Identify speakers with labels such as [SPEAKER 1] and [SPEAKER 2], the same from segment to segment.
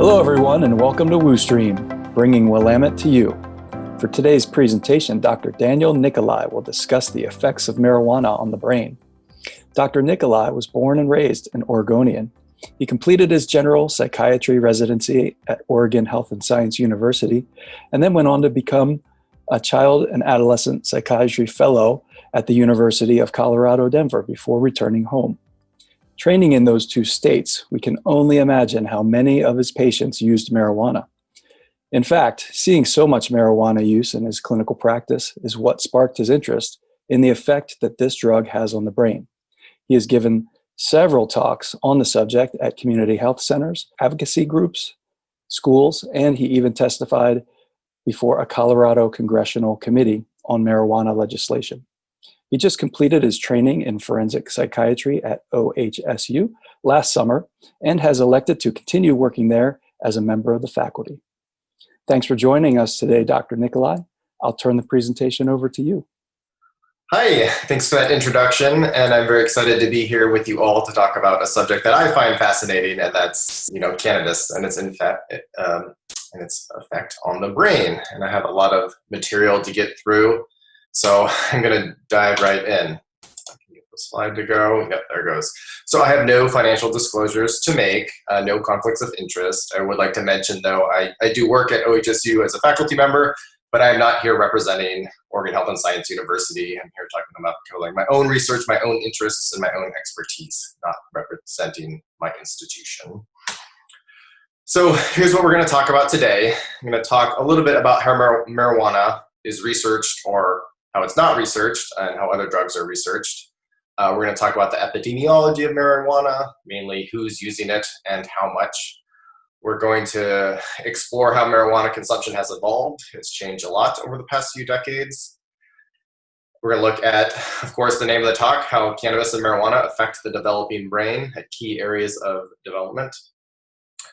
[SPEAKER 1] Hello everyone and welcome to WooStream, bringing Willamette to you. For today's presentation, Dr. Daniel Nicoli will discuss the effects of marijuana on the brain. Dr. Nicoli was born and raised an Oregonian. He completed his general psychiatry residency at Oregon Health and Science University and then went on to become a child and adolescent psychiatry fellow at the University of Colorado, Denver before returning home. Training in those two states, we can only imagine how many of his patients used marijuana. In fact, seeing so much marijuana use in his clinical practice is what sparked his interest in the effect that this drug has on the brain. He has given several talks on the subject at community health centers, advocacy groups, schools, and he even testified before a Colorado congressional committee on marijuana legislation. He just completed his training in forensic psychiatry at OHSU last summer and has elected to continue working there as a member of the faculty. Thanks for joining us today, Dr. Nicoli. I'll turn the presentation over to you.
[SPEAKER 2] Hi, thanks for that introduction, and I'm very excited to be here with you all to talk about a subject that I find fascinating, and that's cannabis and its effect on the brain. And I have a lot of material to get through. So I'm going to dive right in. I can get the slide to go. Yep, there it goes. So I have no financial disclosures to make, no conflicts of interest. I would like to mention, though, I do work at OHSU as a faculty member, but I'm not here representing Oregon Health and Science University. I'm here talking about my own research, my own interests, and my own expertise, not representing my institution. So here's what we're going to talk about today. I'm going to talk a little bit about how marijuana is researched, or how it's not researched, and how other drugs are researched. We're going to talk about the epidemiology of marijuana, mainly who's using it and how much. We're going to explore how marijuana consumption has evolved. It's changed a lot over the past few decades. We're going to look at, of course, the name of the talk, how cannabis and marijuana affect the developing brain at key areas of development.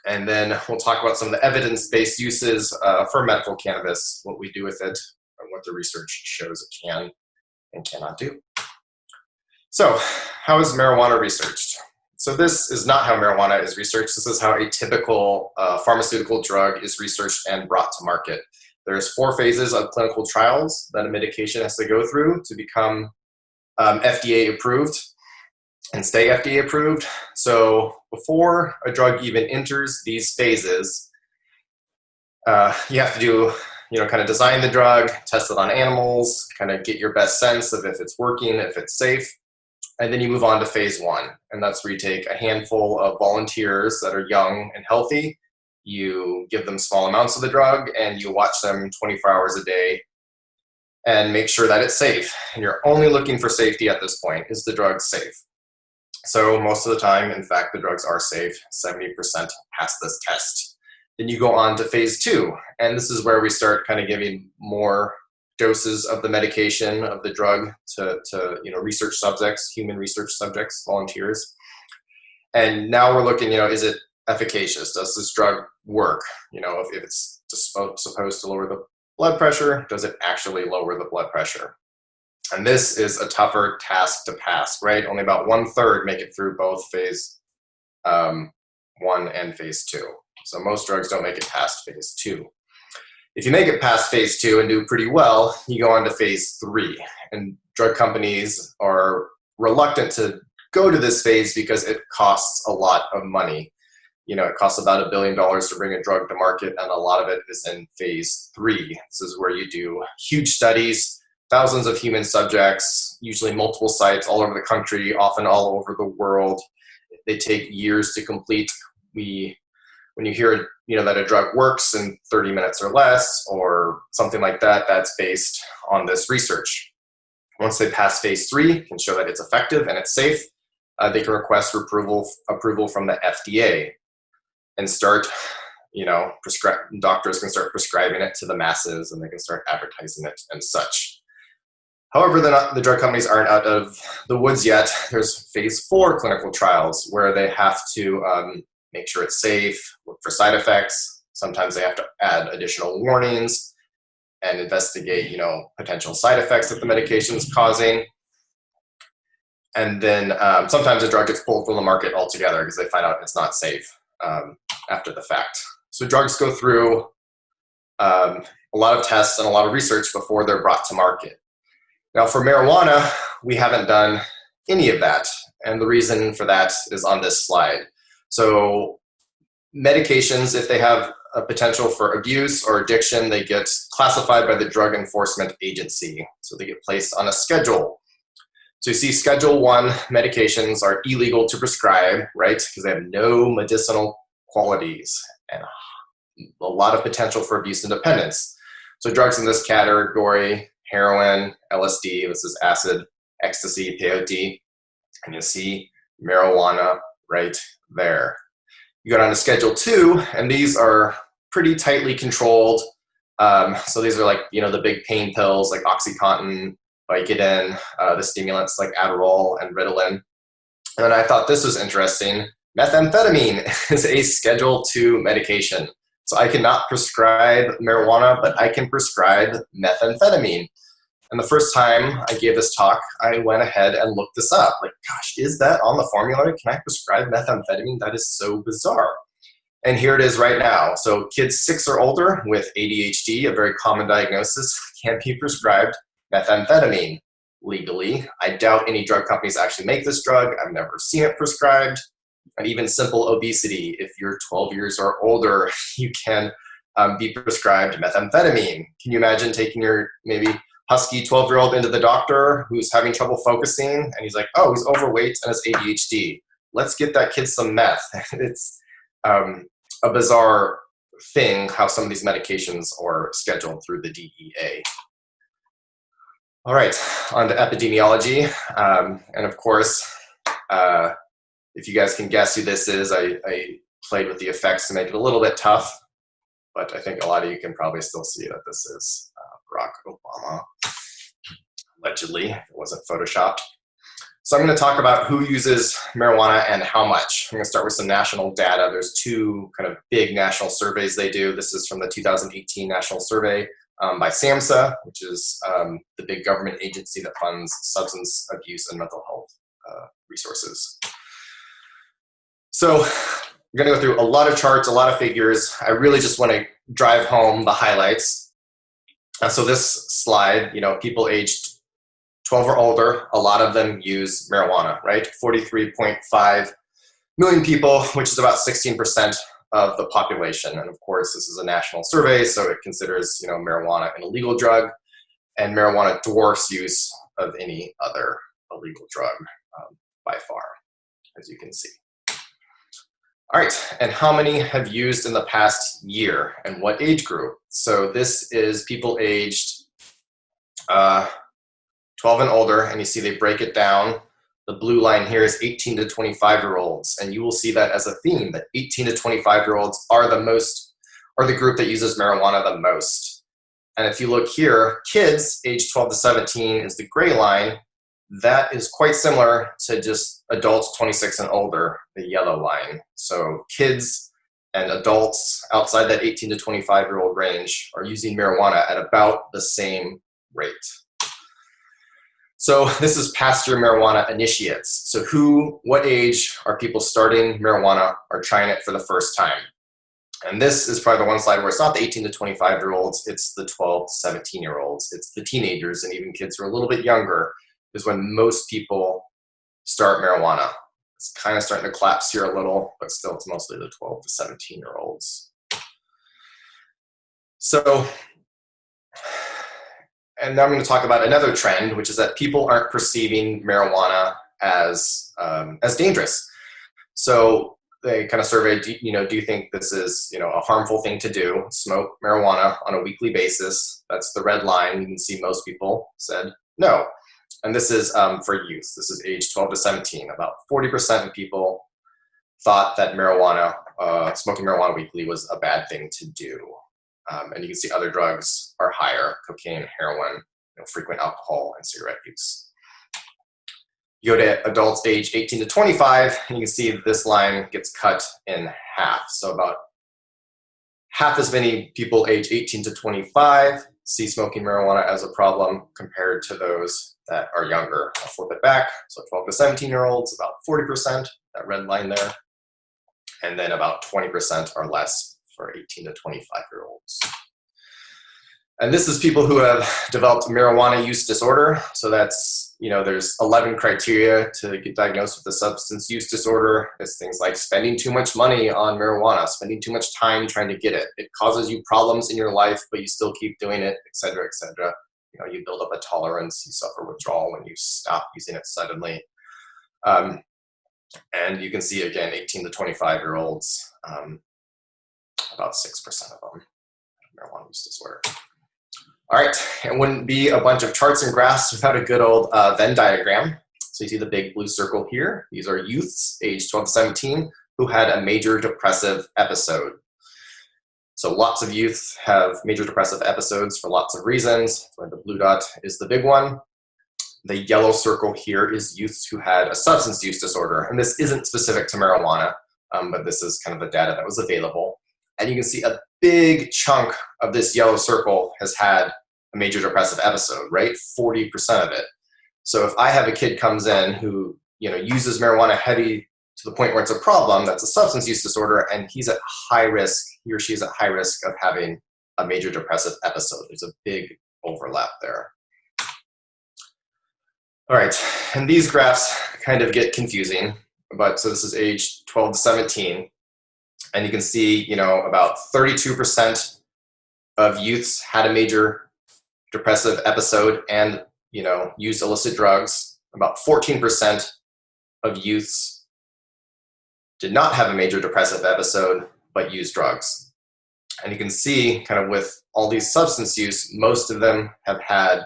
[SPEAKER 2] And then we'll talk about some of the evidence-based uses for medical cannabis, what we do with it, and what the research shows it can and cannot do. So, how is marijuana researched? So this is not how marijuana is researched. This is how a typical pharmaceutical drug is researched and brought to market. There's 4 phases of clinical trials that a medication has to go through to become FDA approved and stay FDA approved. So before a drug even enters these phases, you have to do, kind of design the drug, test it on animals, kind of get your best sense of if it's working, if it's safe. And then you move on to phase 1. And that's where you take a handful of volunteers that are young and healthy. You give them small amounts of the drug and you watch them 24 hours a day and make sure that it's safe. And you're only looking for safety at this point. Is the drug safe? So most of the time, in fact, the drugs are safe. 70% pass this test. Then you go on to phase 2. And this is where we start kind of giving more doses of the medication, of the drug to research subjects, human research subjects, volunteers. And now we're looking, is it efficacious? Does this drug work? If it's just supposed to lower the blood pressure, does it actually lower the blood pressure? And this is a tougher task to pass, right? Only about 1/3 make it through both phase 1 and phase 2. So most drugs don't make it past phase 2. If you make it past phase 2 and do pretty well, you go on to phase 3. And drug companies are reluctant to go to this phase because it costs a lot of money. It costs about $1 billion to bring a drug to market, and a lot of it is in phase 3. This is where you do huge studies, thousands of human subjects, usually multiple sites all over the country, often all over the world. They take years to complete. When you hear that a drug works in 30 minutes or less or something like that, that's based on this research. Once they pass phase 3, can show that it's effective and it's safe, they can request approval from the FDA and start, doctors can start prescribing it to the masses and they can start advertising it and such. However, the drug companies aren't out of the woods yet. There's phase 4 clinical trials where they have to make sure it's safe, look for side effects. Sometimes they have to add additional warnings and investigate, potential side effects that the medication is causing. And then sometimes a drug gets pulled from the market altogether because they find out it's not safe after the fact. So drugs go through a lot of tests and a lot of research before they're brought to market. Now for marijuana, we haven't done any of that. And the reason for that is on this slide. So medications, if they have a potential for abuse or addiction, they get classified by the Drug Enforcement Agency. So they get placed on a schedule. So you see Schedule 1 medications are illegal to prescribe, right? Because they have no medicinal qualities and a lot of potential for abuse and dependence. So drugs in this category, heroin, LSD, this is acid, ecstasy, peyote, and you see marijuana right there. You go down to Schedule 2, and these are pretty tightly controlled. So these are like, the big pain pills like OxyContin, Vicodin, the stimulants like Adderall and Ritalin. And I thought this was interesting. Methamphetamine is a Schedule 2 medication. So I cannot prescribe marijuana, but I can prescribe methamphetamine. And the first time I gave this talk, I went ahead and looked this up. Like, gosh, is that on the formulary? Can I prescribe methamphetamine? That is so bizarre. And here it is right now. So kids 6 or older with ADHD, a very common diagnosis, can be prescribed methamphetamine legally. I doubt any drug companies actually make this drug. I've never seen it prescribed. And even simple obesity, if you're 12 years or older, you can be prescribed methamphetamine. Can you imagine taking your maybe husky 12-year-old into the doctor who's having trouble focusing, and he's like, oh, he's overweight and has ADHD. Let's get that kid some meth. It's a bizarre thing how some of these medications are scheduled through the DEA. All right, on to epidemiology. And of course, if you guys can guess who this is, I played with the effects to make it a little bit tough, but I think a lot of you can probably still see that this is Barack Obama, allegedly, if it wasn't photoshopped. So I'm going to talk about who uses marijuana and how much. I'm going to start with some national data. There's 2 kind of big national surveys they do. This is from the 2018 National Survey by SAMHSA, which is the big government agency that funds substance abuse and mental health resources. So I'm going to go through a lot of charts, a lot of figures. I really just want to drive home the highlights. So this slide, people aged 12 or older, a lot of them use marijuana, right? 43.5 million people, which is about 16% of the population. And of course, this is a national survey, so it considers, marijuana an illegal drug, and marijuana dwarfs use of any other illegal drug by far, as you can see. All right, and how many have used in the past year and what age group? So this is people aged 12 and older, and you see they break it down. The blue line here is 18 to 25-year-olds, and you will see that as a theme, that 18 to 25-year-olds are the group that uses marijuana the most. And if you look here, kids aged 12 to 17 is the gray line. That is quite similar to just adults 26 and older, the yellow line. So kids and adults outside that 18 to 25-year-old range are using marijuana at about the same rate. So this is past year marijuana initiates. So what age are people starting marijuana or trying it for the first time? And this is probably the one slide where it's not the 18 to 25-year-olds, it's the 12 to 17-year-olds. It's the teenagers and even kids who are a little bit younger is when most people start marijuana. It's kind of starting to collapse here a little, but still it's mostly the 12 to 17-year-olds. So, and now I'm going to talk about another trend, which is that people aren't perceiving marijuana as dangerous. So they kind of surveyed, do you think this is, a harmful thing to do? Smoke marijuana on a weekly basis. That's the red line. You can see most people said no. And this is for youth. This is age 12 to 17. About 40% of people thought that smoking marijuana weekly was a bad thing to do. And you can see other drugs are higher: cocaine, heroin, frequent alcohol, and cigarette use. You go to adults age 18 to 25, and you can see this line gets cut in half. So about half as many people age 18 to 25 see smoking marijuana as a problem compared to those that are younger. I'll flip it back. So 12 to 17-year-olds, about 40%, that red line there. And then about 20% are less for 18 to 25-year-olds. And this is people who have developed marijuana use disorder. So that's, there's 11 criteria to get diagnosed with a substance use disorder. It's things like spending too much money on marijuana, spending too much time trying to get it. It causes you problems in your life, but you still keep doing it, et cetera, et cetera. You build up a tolerance, you suffer withdrawal when you stop using it suddenly. And you can see, again, 18 to 25-year-olds, about 6% of them have marijuana use disorder. All right, it wouldn't be a bunch of charts and graphs without a good old Venn diagram. So you see the big blue circle here. These are youths, age 12 to 17, who had a major depressive episode. So lots of youth have major depressive episodes for lots of reasons. Where the blue dot is the big one. The yellow circle here is youths who had a substance use disorder. And this isn't specific to marijuana, but this is kind of the data that was available. And you can see a big chunk of this yellow circle has had a major depressive episode, right? 40% of it. So if I have a kid comes in who, uses marijuana heavy to the point where it's a problem, that's a substance use disorder, and he's at high risk, he or she's at high risk of having a major depressive episode. There's a big overlap there. All right, and these graphs kind of get confusing, but so this is age 12 to 17. And you can see, about 32% of youths had a major depressive episode and, used illicit drugs. About 14% of youths did not have a major depressive episode, but used drugs. And you can see kind of with all these substance use, most of them have had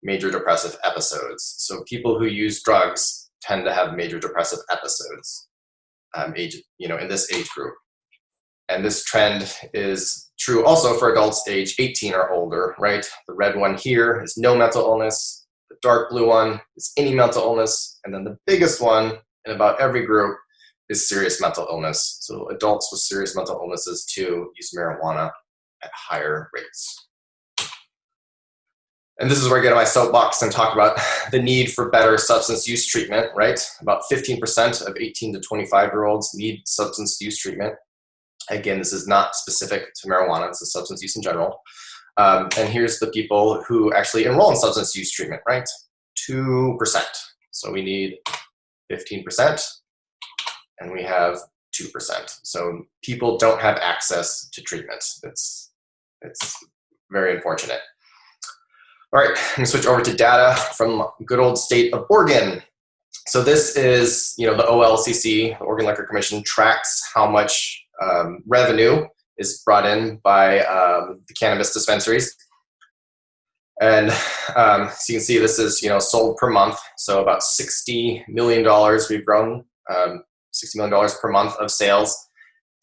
[SPEAKER 2] major depressive episodes. So people who use drugs tend to have major depressive episodes, in this age group. And this trend is true also for adults age 18 or older, right? The red one here is no mental illness. The dark blue one is any mental illness. And then the biggest one in about every group is serious mental illness. So adults with serious mental illnesses too use marijuana at higher rates. And this is where I get on my soapbox and talk about the need for better substance use treatment, right? About 15% of 18 to 25-year-olds need substance use treatment. Again, this is not specific to marijuana, it's a substance use in general. And here's the people who actually enroll in substance use treatment, right? 2%. So we need 15%, and we have 2%. So people don't have access to treatment. It's very unfortunate. All right, I'm gonna switch over to data from good old state of Oregon. So this is, the OLCC, the Oregon Liquor Commission, tracks how much revenue is brought in by the cannabis dispensaries. And so you can see this is, sold per month. So about $60 million we've grown, $60 million per month of sales.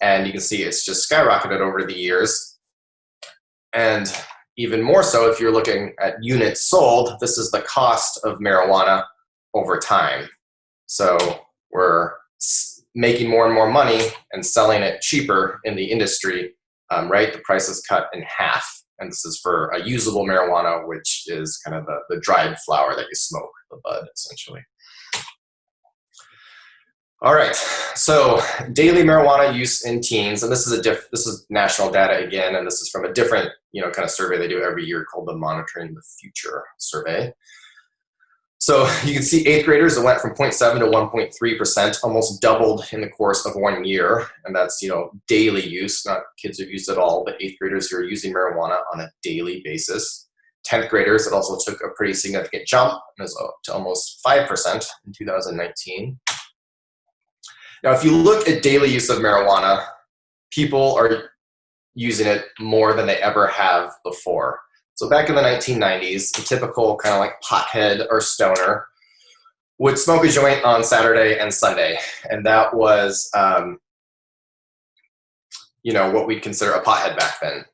[SPEAKER 2] And you can see it's just skyrocketed over the years. And even more so, if you're looking at units sold, this is the cost of marijuana over time. So we're making more and more money and selling it cheaper in the industry, right? The price is cut in half. And this is for a usable marijuana, which is kind of the dried flower that you smoke, the bud, essentially. All right, so daily marijuana use in teens, and this is national data again, and this is from a different, kind of survey they do every year called the Monitoring the Future survey. So you can see 8th graders, it went from 0.7 to 1.3%, almost doubled in the course of 1 year. And that's, daily use, not kids who've used it all, but 8th graders who are using marijuana on a daily basis. 10th graders, it also took a pretty significant jump, and was up to almost 5% in 2019. Now, if you look at daily use of marijuana, people are using it more than they ever have before. So back in the 1990s, a typical kind of like pothead or stoner would smoke a joint on Saturday and Sunday. And that was, what we'd consider a pothead back then.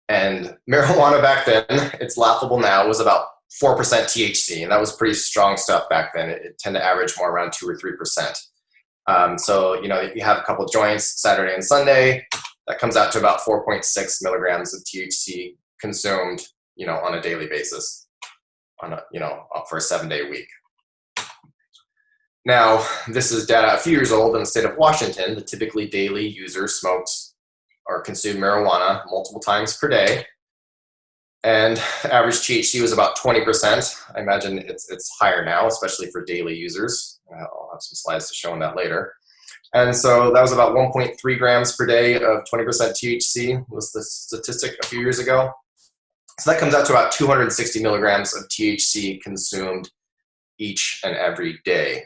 [SPEAKER 2] And marijuana back then, it's laughable now, was about 4% THC. And that was pretty strong stuff back then. It tended to average more around 2 or 3%. So, you have a couple joints Saturday and Sunday, that comes out to about 4.6 milligrams of THC consumed, on a daily basis, for a 7-day week. Now, this is data a few years old in the state of Washington. The typically daily user smokes or consumed marijuana multiple times per day. And average THC was about 20%. I imagine it's higher now, especially for daily users. I'll have some slides to show on that later. And so that was about 1.3 grams per day of 20% THC was the statistic a few years ago. So that comes out to about 260 milligrams of THC consumed each and every day.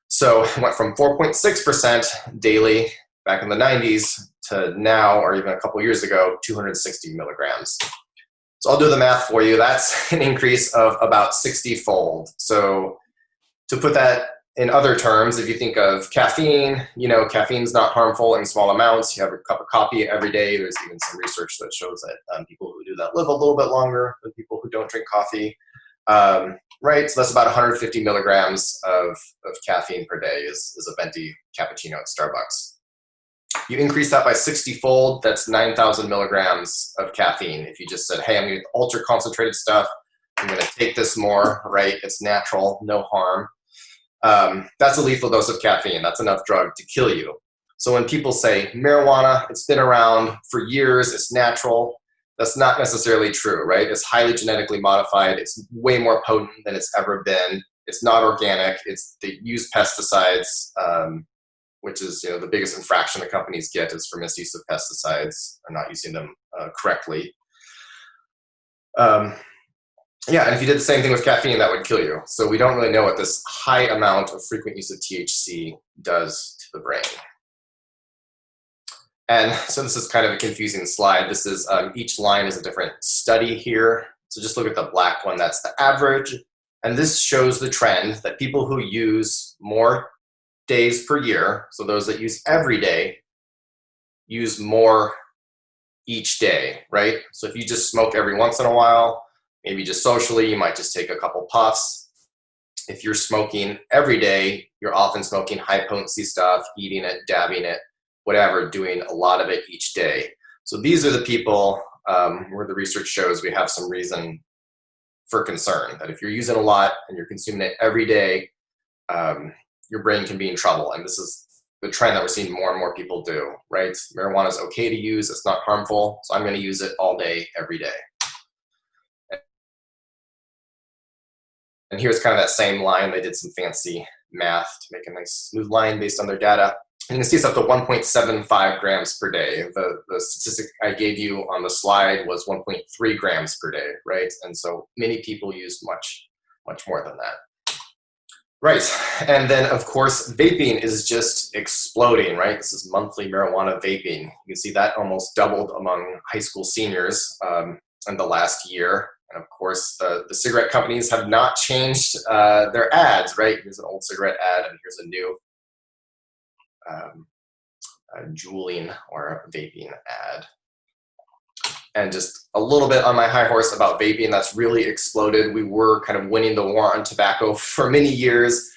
[SPEAKER 2] So it went from 4.6% daily back in the 90s to now, or even a couple years ago, 260 milligrams. So I'll do the math for you. That's an increase of about 60-fold. So to put that in other terms, if you think of caffeine, caffeine's not harmful in small amounts. You have a cup of coffee every day. There's even some research that shows that people who do that live a little bit longer than people who don't drink coffee. Right, so that's about 150 milligrams of caffeine per day is a venti cappuccino at Starbucks. You increase that by 60-fold, that's 9,000 milligrams of caffeine. If you just said, hey, I'm going to get ultra concentrated stuff, I'm going to take this more, right? It's natural, no harm. That's a lethal dose of caffeine. That's enough drug to kill you. So when people say marijuana, it's been around for years, it's natural, that's not necessarily true, right? It's highly genetically modified. It's way more potent than it's ever been. It's not organic. They use pesticides, which is the biggest infraction the companies get is for misuse of pesticides or not using them correctly. And if you did the same thing with caffeine, that would kill you. So we don't really know what this high amount of frequent use of THC does to the brain. And so this is kind of a confusing slide. This is each line is a different study here. So just look at the black one, that's the average. And this shows the trend that people who use more days per year, so those that use every day, use more each day, right? So if you just smoke every once in a while, maybe just socially, you might just take a couple puffs. If you're smoking every day, you're often smoking high potency stuff, eating it, dabbing it, whatever, doing a lot of it each day. So these are the people where the research shows we have some reason for concern, that if you're using a lot and you're consuming it every day, your brain can be in trouble. And this is the trend that we're seeing more and more people do, right? Marijuana is okay to use, it's not harmful, so I'm gonna use it all day, every day. And here's kind of that same line. They did some fancy math to make a nice smooth line based on their data. And you can see it's up to 1.75 grams per day. The statistic I gave you on the slide was 1.3 grams per day, right? And so many people use much, much more than that. Right, and then of course, vaping is just exploding, right? This is monthly marijuana vaping. You can see that almost doubled among high school seniors in the last year. And of course, the cigarette companies have not changed their ads, right? Here's an old cigarette ad, and here's a new juuling or vaping ad. And just a little bit on my high horse about vaping, that's really exploded. We were kind of winning the war on tobacco for many years.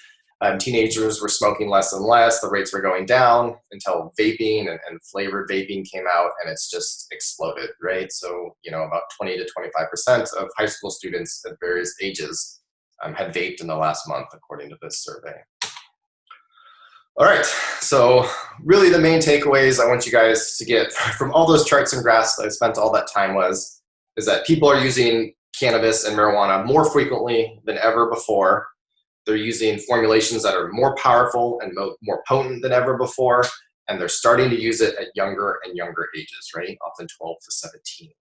[SPEAKER 2] Teenagers were smoking less and less. The rates were going down until vaping and flavored vaping came out, and it's just exploded, right? So, about 20 to 25% of high school students at various ages had vaped in the last month, according to this survey. All right, so really the main takeaways I want you guys to get from all those charts and graphs that I spent all that time is that people are using cannabis and marijuana more frequently than ever before. They're using formulations that are more powerful and more potent than ever before, and they're starting to use it at younger and younger ages, right? Often 12 to 17,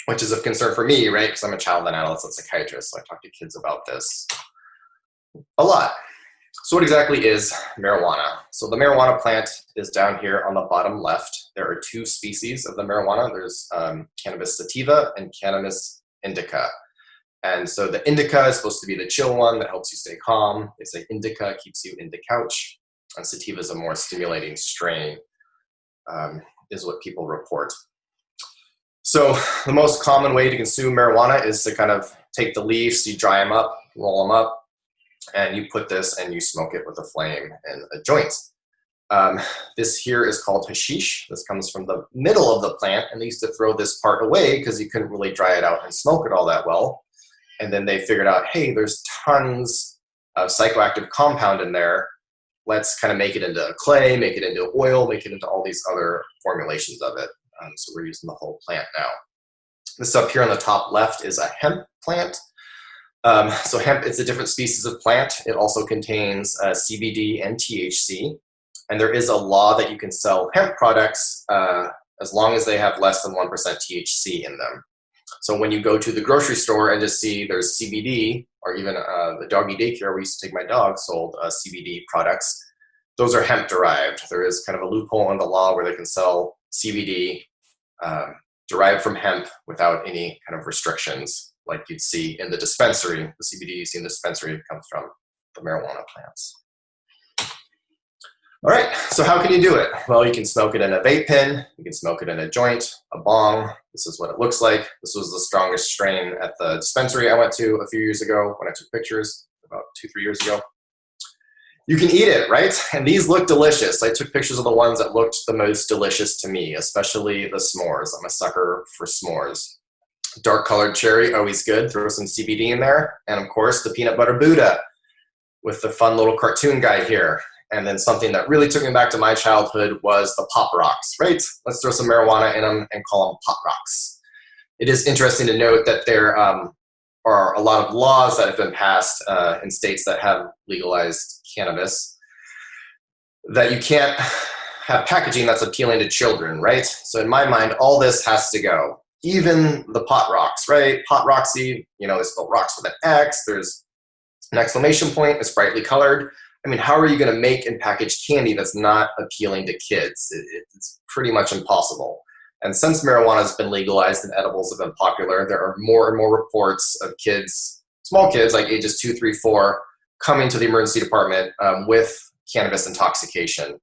[SPEAKER 2] which is of concern for me, right? Because I'm a child and adolescent psychiatrist, so I talk to kids about this a lot. So what exactly is marijuana? So the marijuana plant is down here on the bottom left. There are two species of the marijuana. There's cannabis sativa and cannabis indica. And so the indica is supposed to be the chill one that helps you stay calm. They say indica keeps you in the couch. And sativa is a more stimulating strain, is what people report. So the most common way to consume marijuana is to kind of take the leaves, you dry them up, roll them up, and you put this and you smoke it with a flame and a joint. This here is called hashish. This comes from the middle of the plant, and they used to throw this part away because you couldn't really dry it out and smoke it all that well. And then they figured out, hey, there's tons of psychoactive compound in there. let's kind of make it into clay, make it into oil, make it into all these other formulations of it. So we're using the whole plant now. This up here on the top left is a hemp plant. So hemp, it's a different species of plant. It also contains CBD and THC. And there is a law that you can sell hemp products as long as they have less than 1% THC in them. So when you go to the grocery store and just see there's CBD, or even the doggy daycare we used to take my dog sold CBD products, those are hemp derived. There is kind of a loophole in the law where they can sell CBD derived from hemp without any kind of restrictions like you'd see in the dispensary. The CBD you see in the dispensary comes from the marijuana plants. All right, so how can you do it? Well, you can smoke it in a vape pen, you can smoke it in a joint, a bong. This is what it looks like. This was the strongest strain at the dispensary I went to a few years ago when I took pictures, about 2-3 years ago. You can eat it, right? And these look delicious. I took pictures of the ones that looked the most delicious to me, especially the s'mores. I'm a sucker for s'mores. Dark colored cherry, always good. Throw some CBD in there. And of course, the peanut butter Buddha with the fun little cartoon guy here. And then something that really took me back to my childhood was the Pop Rocks, right? Let's throw some marijuana in them and call them Pop Rocks. It is interesting to note that there are a lot of laws that have been passed in states that have legalized cannabis that you can't have packaging that's appealing to children, right? So in my mind, all this has to go. Even the Pot Rocks, right? Pot Roxy, they spell rocks with an X. There's an exclamation point. It's brightly colored. I mean, how are you going to make and package candy that's not appealing to kids? It's pretty much impossible. And since marijuana has been legalized and edibles have been popular, there are more and more reports of kids, small kids like ages 2, 3, 4, coming to the emergency department with cannabis intoxication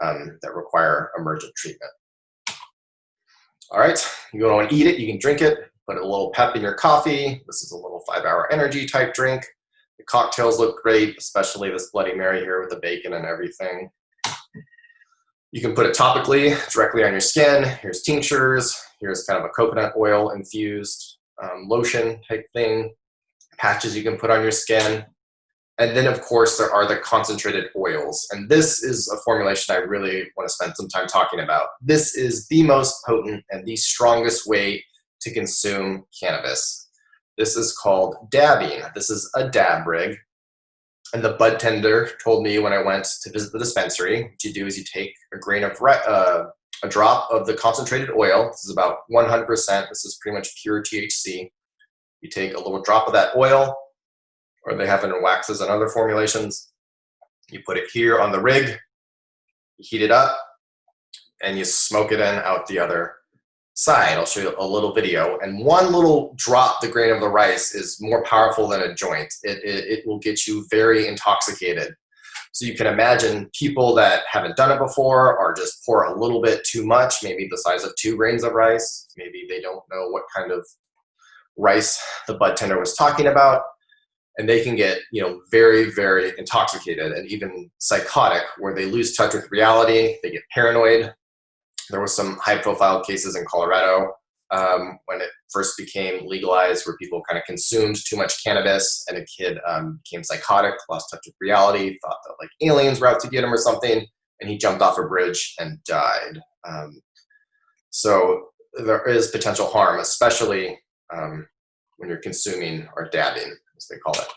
[SPEAKER 2] that require emergent treatment. All right, you don't want to eat it, you can drink it, put a little pep in your coffee. This is a little 5-hour energy type drink. The cocktails look great, especially this Bloody Mary here with the bacon and everything. You can put it topically, directly on your skin. Here's tinctures. Here's kind of a coconut oil infused lotion type thing. Patches you can put on your skin. And then, of course, there are the concentrated oils. And this is a formulation I really want to spend some time talking about. This is the most potent and the strongest way to consume cannabis. This is called dabbing. This is a dab rig. And the bud tender told me when I went to visit the dispensary, what you do is you take a drop of the concentrated oil. This is about 100%. This is pretty much pure THC. You take a little drop of that oil, or they have it in waxes and other formulations. You put it here on the rig, you heat it up, and you smoke it in out the other side. I'll show you a little video. And one little drop, the grain of the rice, is more powerful than a joint. It will get you very intoxicated. So you can imagine people that haven't done it before or just pour a little bit too much, maybe the size of 2 grains of rice. Maybe they don't know what kind of rice the bud tender was talking about. And they can get, very, very intoxicated and even psychotic, where they lose touch with reality. They get paranoid. There was some high-profile cases in Colorado when it first became legalized, where people kind of consumed too much cannabis, and a kid became psychotic, lost touch with reality, thought that like aliens were out to get him or something, and he jumped off a bridge and died. So there is potential harm, especially when you're consuming or dabbing, as they call it.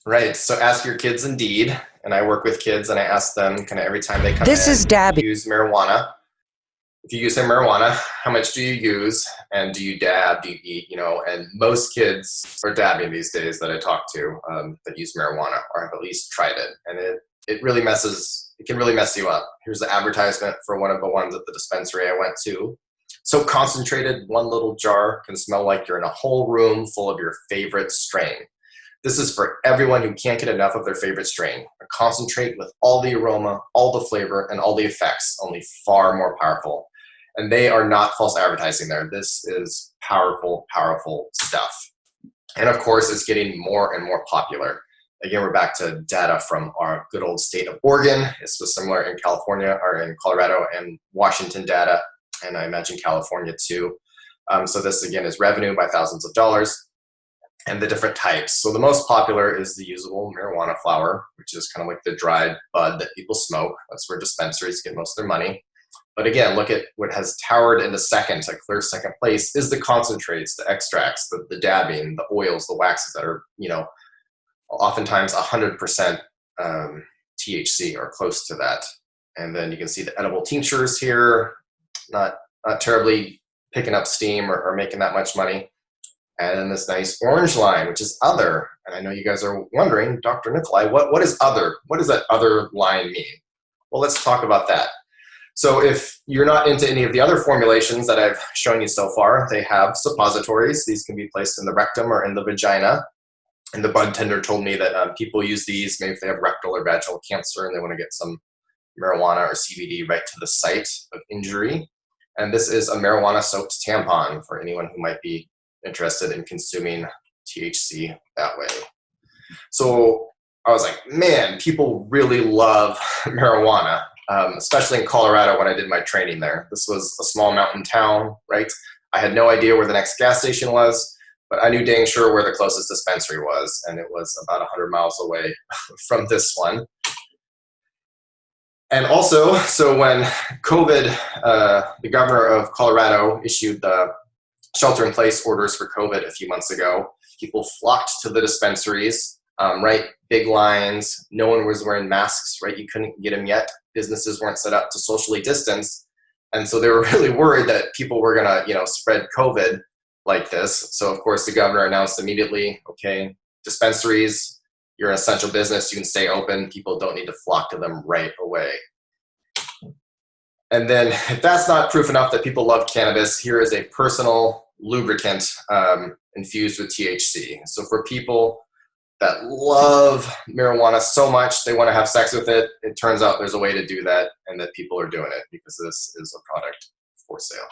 [SPEAKER 2] Right. So ask your kids indeed. And I work with kids and I ask them kind of every time they come in, use marijuana. If you use some marijuana, how much do you use? And do you dab? Do you eat? And most kids are dabbing these days that I talk to that use marijuana or have at least tried it. And it can really mess you up. Here's the advertisement for one of the ones at the dispensary I went to. So concentrated, one little jar can smell like you're in a whole room full of your favorite strain. This is for everyone who can't get enough of their favorite strain. A concentrate with all the aroma, all the flavor, and all the effects, only far more powerful. And they are not false advertising there. This is powerful, powerful stuff. And of course, it's getting more and more popular. Again, we're back to data from our good old state of Oregon. This was similar in California or in Colorado and Washington data, and I imagine California too. So this again is revenue by thousands of dollars and the different types. So the most popular is the usable marijuana flower, which is kind of like the dried bud that people smoke. That's where dispensaries get most of their money. But again, look at what has towered into second, a clear second place, is the concentrates, the extracts, the dabbing, the oils, the waxes that are, oftentimes 100% THC or close to that. And then you can see the edible tinctures here, not terribly picking up steam or making that much money. And then this nice orange line, which is other. And I know you guys are wondering, Dr. Nicoli, what is other? What does that other line mean? Well, let's talk about that. So if you're not into any of the other formulations that I've shown you so far, they have suppositories. These can be placed in the rectum or in the vagina. And the bud tender told me that people use these maybe if they have rectal or vaginal cancer and they want to get some marijuana or CBD right to the site of injury. And this is a marijuana soaked tampon for anyone who might be interested in consuming THC that way. So I was like, man, people really love marijuana. Especially in Colorado when I did my training there. This was a small mountain town, right? I had no idea where the next gas station was, but I knew dang sure where the closest dispensary was, and it was about 100 miles away from this one. And also, so when COVID, the governor of Colorado issued the shelter-in-place orders for COVID a few months ago, people flocked to the dispensaries, right? Big lines. No one was wearing masks, right? You couldn't get them yet. Businesses weren't set up to socially distance. And so they were really worried that people were going to, spread COVID like this. So of course the governor announced immediately, okay, dispensaries, you're an essential business. You can stay open. People don't need to flock to them right away. And then if that's not proof enough that people love cannabis, here is a personal lubricant infused with THC. So for people that love marijuana so much they want to have sex with it, it turns out there's a way to do that and that people are doing it because this is a product for sale.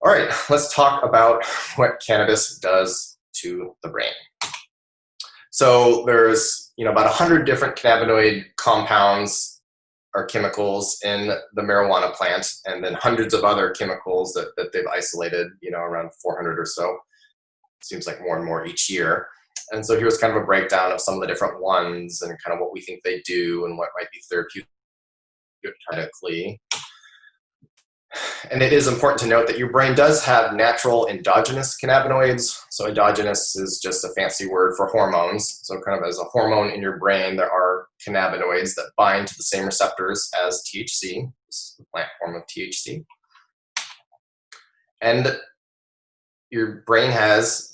[SPEAKER 2] All right, let's talk about what cannabis does to the brain. So there's about 100 different cannabinoid compounds or chemicals in the marijuana plant, and then hundreds of other chemicals that they've isolated, around 400 or so. Seems like more and more each year. And so here's kind of a breakdown of some of the different ones and kind of what we think they do and what might be therapeutically. And it is important to note that your brain does have natural endogenous cannabinoids. So endogenous is just a fancy word for hormones. So kind of as a hormone in your brain, there are cannabinoids that bind to the same receptors as THC. This is the plant form of THC. And your brain has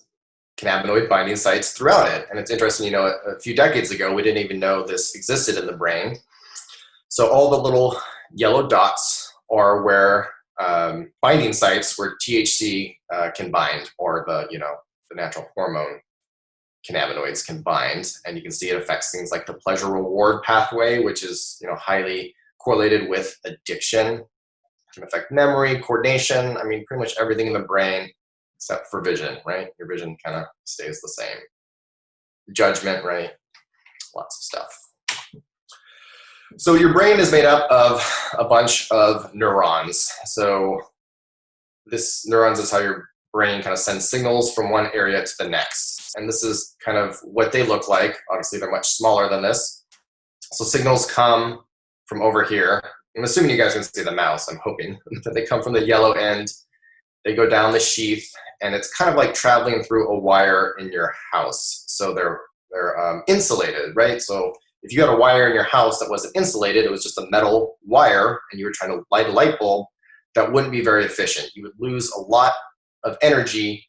[SPEAKER 2] cannabinoid binding sites throughout it. And it's interesting, a few decades ago, we didn't even know this existed in the brain. So all the little yellow dots are where binding sites where THC can bind, or the natural hormone cannabinoids can bind. And you can see it affects things like the pleasure reward pathway, which is, highly correlated with addiction. It can affect memory, coordination. I mean, pretty much everything in the brain except for vision, right? Your vision kind of stays the same. Judgment, right? Lots of stuff. So your brain is made up of a bunch of neurons. So this neurons is how your brain kind of sends signals from one area to the next. And this is kind of what they look like. Obviously, they're much smaller than this. So signals come from over here. I'm assuming you guys can see the mouse, I'm hoping. That they come from the yellow end. They go down the sheath, and it's kind of like traveling through a wire in your house. So they're insulated, right? So if you had a wire in your house that wasn't insulated, it was just a metal wire, and you were trying to light a light bulb, that wouldn't be very efficient. You would lose a lot of energy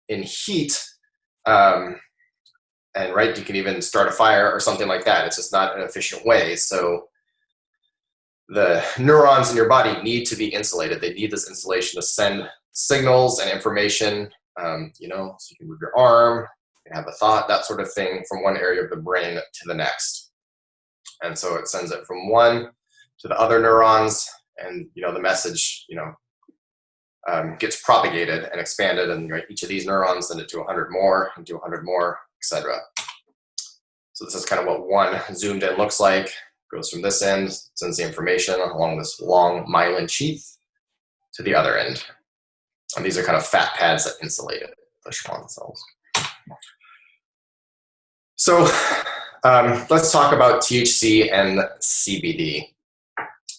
[SPEAKER 2] in heat, and right, you can even start a fire or something like that. It's just not an efficient way. So the neurons in your body need to be insulated. They need this insulation to send signals and information, so you can move your arm, can have a thought, that sort of thing, from one area of the brain to the next. And so it sends it from one to the other neurons, and the message gets propagated and expanded, and each of these neurons send it to 100 more, and to 100 more, etc. So this is kind of what one zoomed in looks like. Goes from this end, sends the information along this long myelin sheath to the other end. And these are kind of fat pads that insulate it, the Schwann cells. So let's talk about THC and CBD.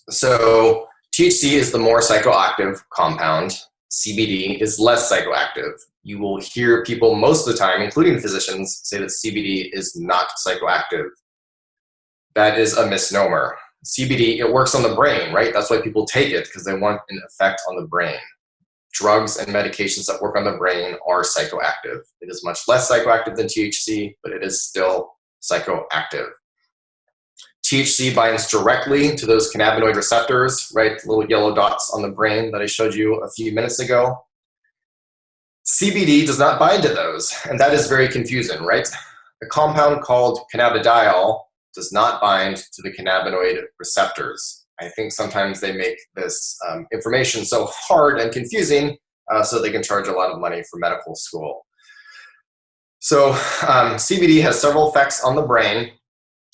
[SPEAKER 2] So THC is the more psychoactive compound. CBD is less psychoactive. You will hear people most of the time, including physicians, say that CBD is not psychoactive. That is a misnomer. CBD, it works on the brain, right? That's why people take it, because they want an effect on the brain. Drugs and medications that work on the brain are psychoactive. It is much less psychoactive than THC, but it is still psychoactive. THC binds directly to those cannabinoid receptors, right? The little yellow dots on the brain that I showed you a few minutes ago. CBD does not bind to those, and that is very confusing, right? A compound called cannabidiol does not bind to the cannabinoid receptors. I think sometimes they make this information so hard and confusing so they can charge a lot of money for medical school. So CBD has several effects on the brain,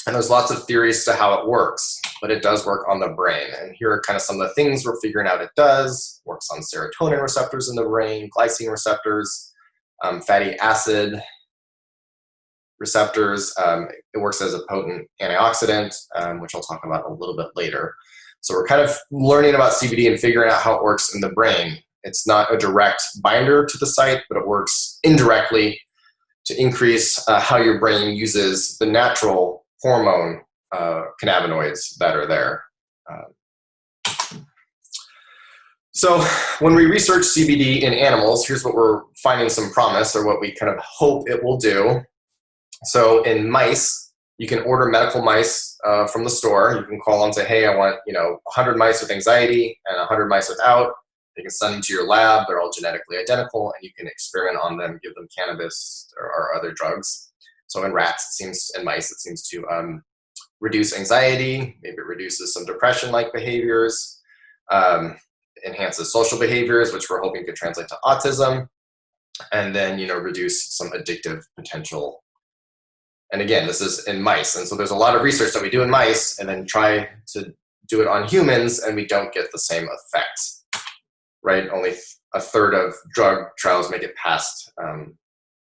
[SPEAKER 2] and there's lots of theories to how it works, but it does work on the brain. And here are kind of some of the things we're figuring out it does. It works on serotonin receptors in the brain, glycine receptors, fatty acid receptors. It works as a potent antioxidant, which I'll talk about a little bit later. So we're kind of learning about CBD and figuring out how it works in the brain. It's not a direct binder to the site, but it works indirectly to increase how your brain uses the natural hormone cannabinoids that are there. So when we research CBD in animals, here's what we're finding some promise, or what we kind of hope it will do. So in mice, you can order medical mice from the store. You can call and say, hey, I want 100 mice with anxiety and 100 mice without. You can send them to your lab. They're all genetically identical, and you can experiment on them, give them cannabis or other drugs. So in rats, in mice, it seems to reduce anxiety. Maybe it reduces some depression-like behaviors, enhances social behaviors, which we're hoping could translate to autism, and then reduce some addictive potential. And again, this is in mice. And so there's a lot of research that we do in mice and then try to do it on humans, and we don't get the same effects, right? Only a third of drug trials make it past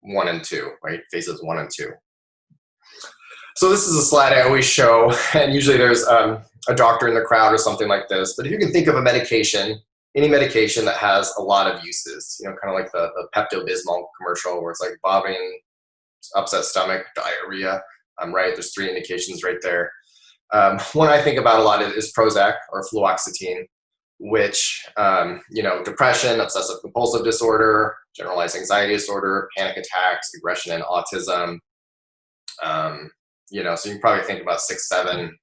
[SPEAKER 2] 1 and 2, right? Phases 1 and 2. So this is a slide I always show, and usually there's a doctor in the crowd or something like this. But if you can think of a medication, any medication that has a lot of uses, kind of like the Pepto-Bismol commercial where it's like vomiting, upset stomach, diarrhea, right? There's 3 indications right there. One I think about a lot is Prozac or fluoxetine, which, depression, obsessive compulsive disorder, generalized anxiety disorder, panic attacks, aggression and autism. So you can probably think about 6, 7,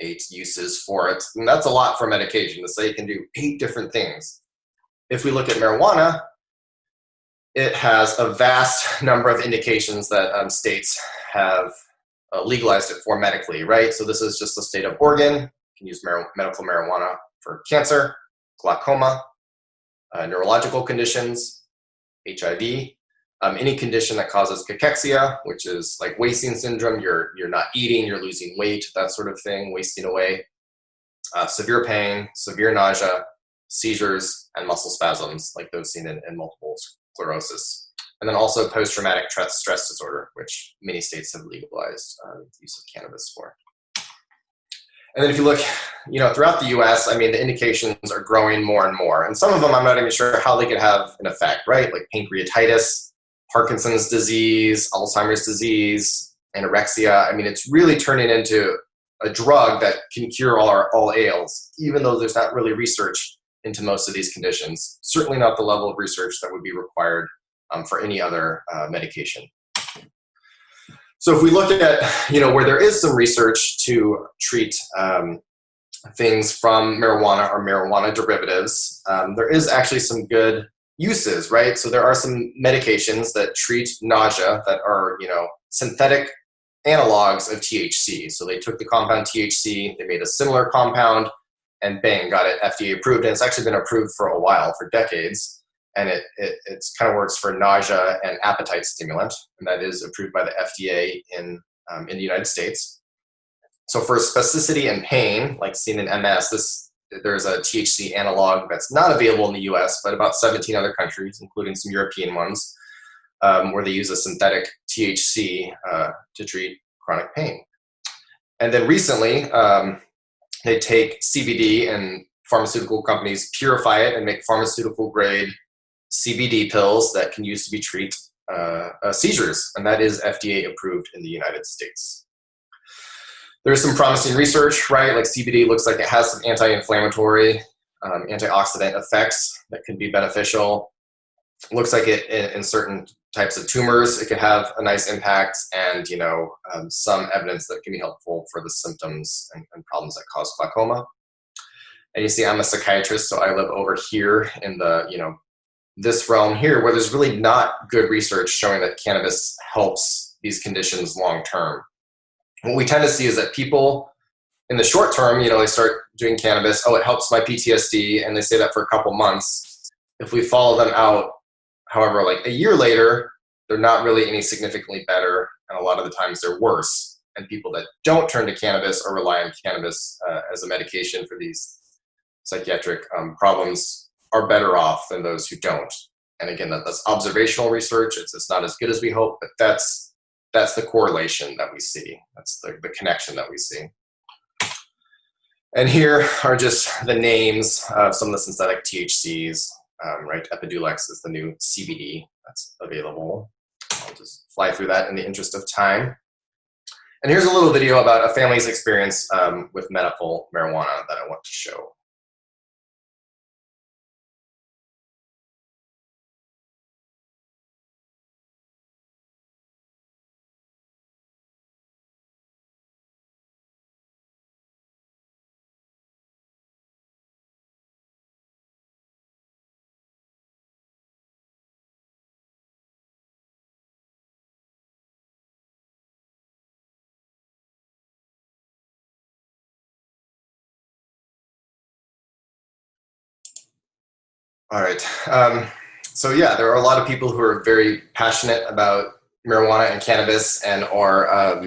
[SPEAKER 2] 8 uses for it. And that's a lot for medication to say it can do 8 different things. If we look at marijuana, it has a vast number of indications that states have legalized it for medically, right? So this is just the state of Oregon. You can use medical marijuana for cancer, glaucoma, neurological conditions, HIV, any condition that causes cachexia, which is like wasting syndrome. You're not eating, you're losing weight, that sort of thing, wasting away. Severe pain, severe nausea, seizures, and muscle spasms, like those seen in multiple sclerosis. And then also post-traumatic stress disorder, which many states have legalized use of cannabis for. And then if you look, throughout the US, the indications are growing more and more. And some of them I'm not even sure how they could have an effect, right? Like pancreatitis, Parkinson's disease, Alzheimer's disease, anorexia. It's really turning into a drug that can cure all ails, even though there's not really research into most of these conditions. Certainly not the level of research that would be required for any other medication. So if we look at, where there is some research to treat things from marijuana or marijuana derivatives, there is actually some good uses, right? So there are some medications that treat nausea that are, synthetic analogs of THC. So they took the compound THC, they made a similar compound, and bang, got it FDA approved. And it's actually been approved for a while, for decades. And it kind of works for nausea and appetite stimulant. And that is approved by the FDA in the United States. So for spasticity and pain, like seen in MS, there's a THC analog that's not available in the US, but about 17 other countries, including some European ones, where they use a synthetic THC to treat chronic pain. And then recently, they take CBD and pharmaceutical companies purify it and make pharmaceutical grade CBD pills that can use to treat seizures, and that is FDA approved in the United States. There's some promising research, right? Like CBD looks like it has some anti-inflammatory, antioxidant effects that can be beneficial. Looks like it in certain types of tumors, it could have a nice impact, and some evidence that can be helpful for the symptoms and problems that cause glaucoma. And you see, I'm a psychiatrist, so I live over here in the this realm here, where there's really not good research showing that cannabis helps these conditions long term. What we tend to see is that people in the short term, they start doing cannabis, oh, it helps my PTSD, and they say that for a couple months. If we follow them out, however, like a year later, they're not really any significantly better, and a lot of the times they're worse. And people that don't turn to cannabis or rely on cannabis as a medication for these psychiatric problems are better off than those who don't. And again, that's observational research. It's not as good as we hope, but that's the correlation that we see. That's the connection that we see. And here are just the names of some of the synthetic THCs, right? Epidiolex is the new CBD that's available. I'll just fly through that in the interest of time. And here's a little video about a family's experience with medical marijuana that I want to show. All right. So yeah, there are a lot of people who are very passionate about marijuana and cannabis and are,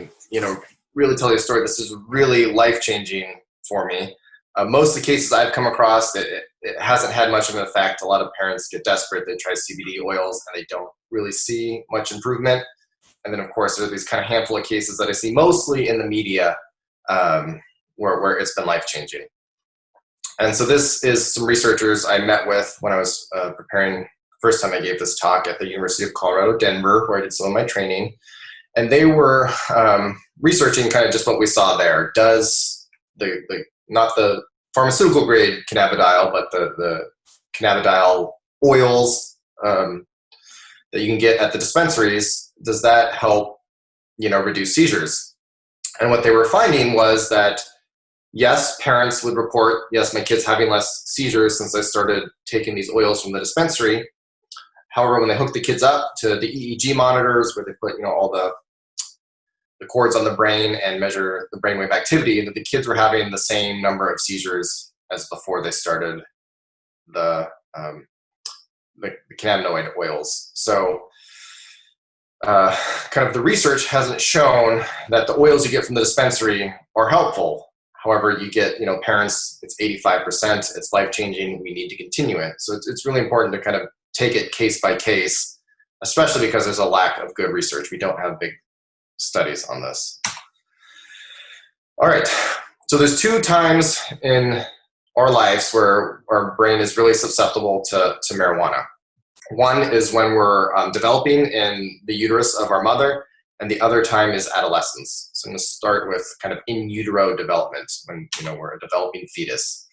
[SPEAKER 2] really telling a story. This is really life-changing for me. Most of the cases I've come across, it hasn't had much of an effect. A lot of parents get desperate. They try CBD oils and they don't really see much improvement. And then, of course, there are these kind of handful of cases that I see mostly in the media where it's been life-changing. And so this is some researchers I met with when I was preparing the first time I gave this talk at the University of Colorado, Denver, where I did some of my training. And they were researching kind of just what we saw there. Does not the pharmaceutical grade cannabidiol, but the cannabidiol oils that you can get at the dispensaries, does that help, reduce seizures? And what they were finding was that yes, parents would report, yes, my kid's having less seizures since I started taking these oils from the dispensary. However, when they hook the kids up to the EEG monitors where they put, all the cords on the brain and measure the brainwave activity, that the kids were having the same number of seizures as before they started the cannabinoid oils. So kind of the research hasn't shown that the oils you get from the dispensary are helpful. However, you get, parents, it's 85%, it's life-changing, we need to continue it. So it's really important to kind of take it case by case, especially because there's a lack of good research. We don't have big studies on this. All right, so there's two times in our lives where our brain is really susceptible to marijuana. One is when we're developing in the uterus of our mother, and the other time is adolescence. So I'm going to start with kind of in utero development, when we're a developing fetus.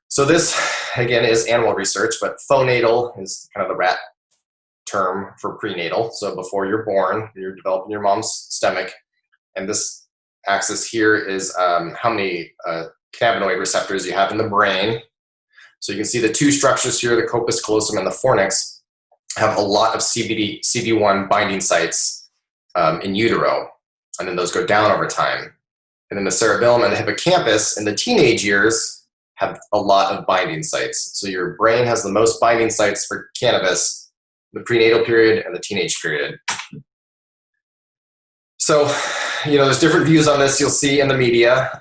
[SPEAKER 2] So this, again, is animal research, but phonatal is kind of the rat term for prenatal. So before you're born, you're developing your mom's stomach. And this axis here is how many cannabinoid receptors you have in the brain. So you can see the two structures here, the corpus callosum and the fornix, have a lot of CB1 binding sites in utero, and then those go down over time. And then the cerebellum and the hippocampus in the teenage years have a lot of binding sites. So your brain has the most binding sites for cannabis, the prenatal period and the teenage period. So, there's different views on this you'll see in the media.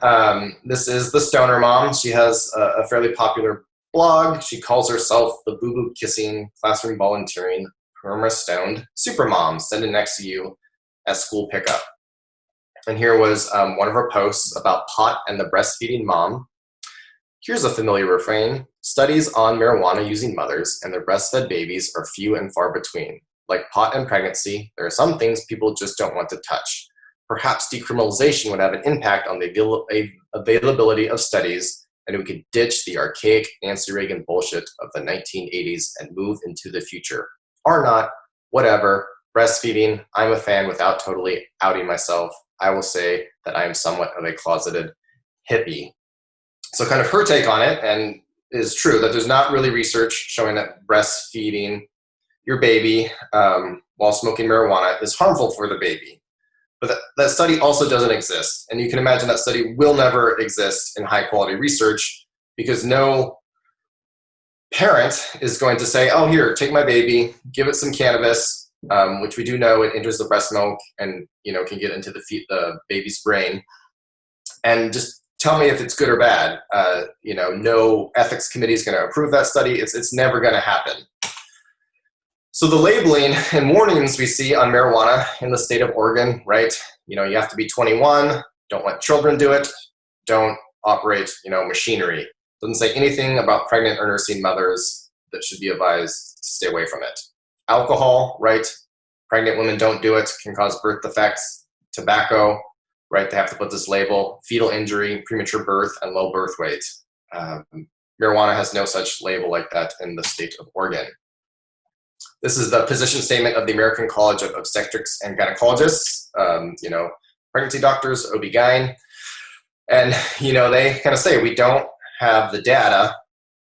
[SPEAKER 2] This is the stoner mom. She has a fairly popular blog. She calls herself the boo-boo kissing, classroom volunteering, perma-stoned super mom, standing next to you at school pickup. And here was one of her posts about pot and the breastfeeding mom. Here's a familiar refrain. Studies on marijuana using mothers and their breastfed babies are few and far between. Like pot and pregnancy, there are some things people just don't want to touch. Perhaps decriminalization would have an impact on the availability of studies, and we could ditch the archaic Nancy Reagan bullshit of the 1980s and move into the future. Or not, whatever. Breastfeeding, I'm a fan without totally outing myself. I will say that I am somewhat of a closeted hippie. So kind of her take on it, and is true, that there's not really research showing that breastfeeding your baby while smoking marijuana is harmful for the baby. But that study also doesn't exist. And you can imagine that study will never exist in high quality research, because no parent is going to say, oh, here, take my baby, give it some cannabis, which we do know it enters the breast milk and can get into the baby's brain, and just tell me if it's good or bad. No ethics committee is going to approve that study. It's never going to happen. So the labeling and warnings we see on marijuana in the state of Oregon, right? You have to be 21, don't let children do it, don't operate, machinery. Doesn't say anything about pregnant or nursing mothers that should be advised to stay away from it. Alcohol, right? Pregnant women don't do it, can cause birth defects. Tobacco, right? They have to put this label. Fetal injury, premature birth, and low birth weight. Marijuana has no such label like that in the state of Oregon. This is the position statement of the American College of Obstetrics and Gynecologists, pregnancy doctors, OB-GYN. And, they kind of say, we don't have the data,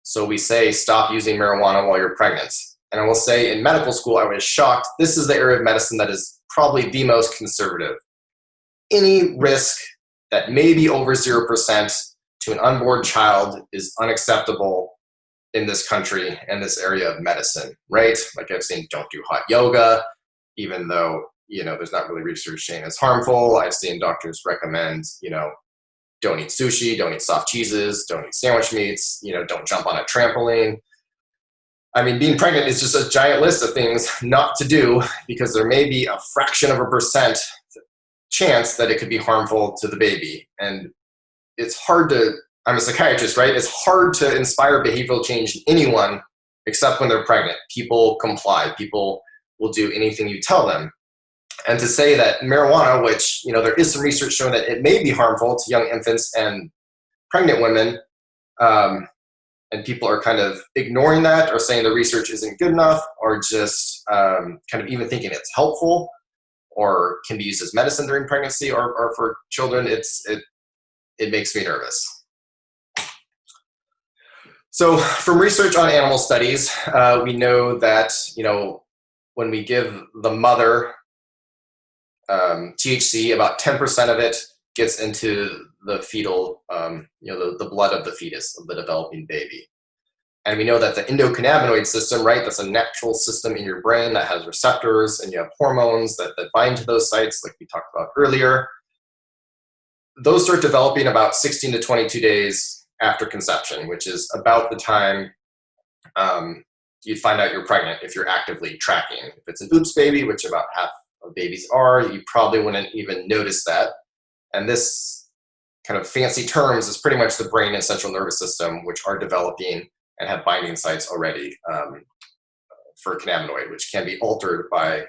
[SPEAKER 2] so we say stop using marijuana while you're pregnant. And I will say in medical school, I was shocked. This is the area of medicine that is probably the most conservative. Any risk that may be over 0% to an unborn child is unacceptable in this country and this area of medicine, right? Like I've seen, don't do hot yoga, even though, there's not really research saying it's harmful. I've seen doctors recommend, don't eat sushi, don't eat soft cheeses, don't eat sandwich meats, don't jump on a trampoline. I mean, being pregnant is just a giant list of things not to do, because there may be a fraction of a percent chance that it could be harmful to the baby. And it's hard to, I'm a psychiatrist, right? It's hard to inspire behavioral change in anyone except when they're pregnant. People comply. People will do anything you tell them. And to say that marijuana, which, there is some research showing that it may be harmful to young infants and pregnant women, and people are kind of ignoring that or saying the research isn't good enough, or just kind of even thinking it's helpful or can be used as medicine during pregnancy or for children, it makes me nervous. So from research on animal studies, we know that, when we give the mother THC, about 10% of it gets into the fetal, the blood of the fetus, of the developing baby. And we know that the endocannabinoid system, right, that's a natural system in your brain that has receptors, and you have hormones that bind to those sites, like we talked about earlier. Those start developing about 16 to 22 days after conception, which is about the time you'd find out you're pregnant if you're actively tracking. If it's an oops baby, which about half of babies are, you probably wouldn't even notice that. And this kind of fancy terms is pretty much the brain and central nervous system, which are developing and have binding sites already for cannabinoid, which can be altered by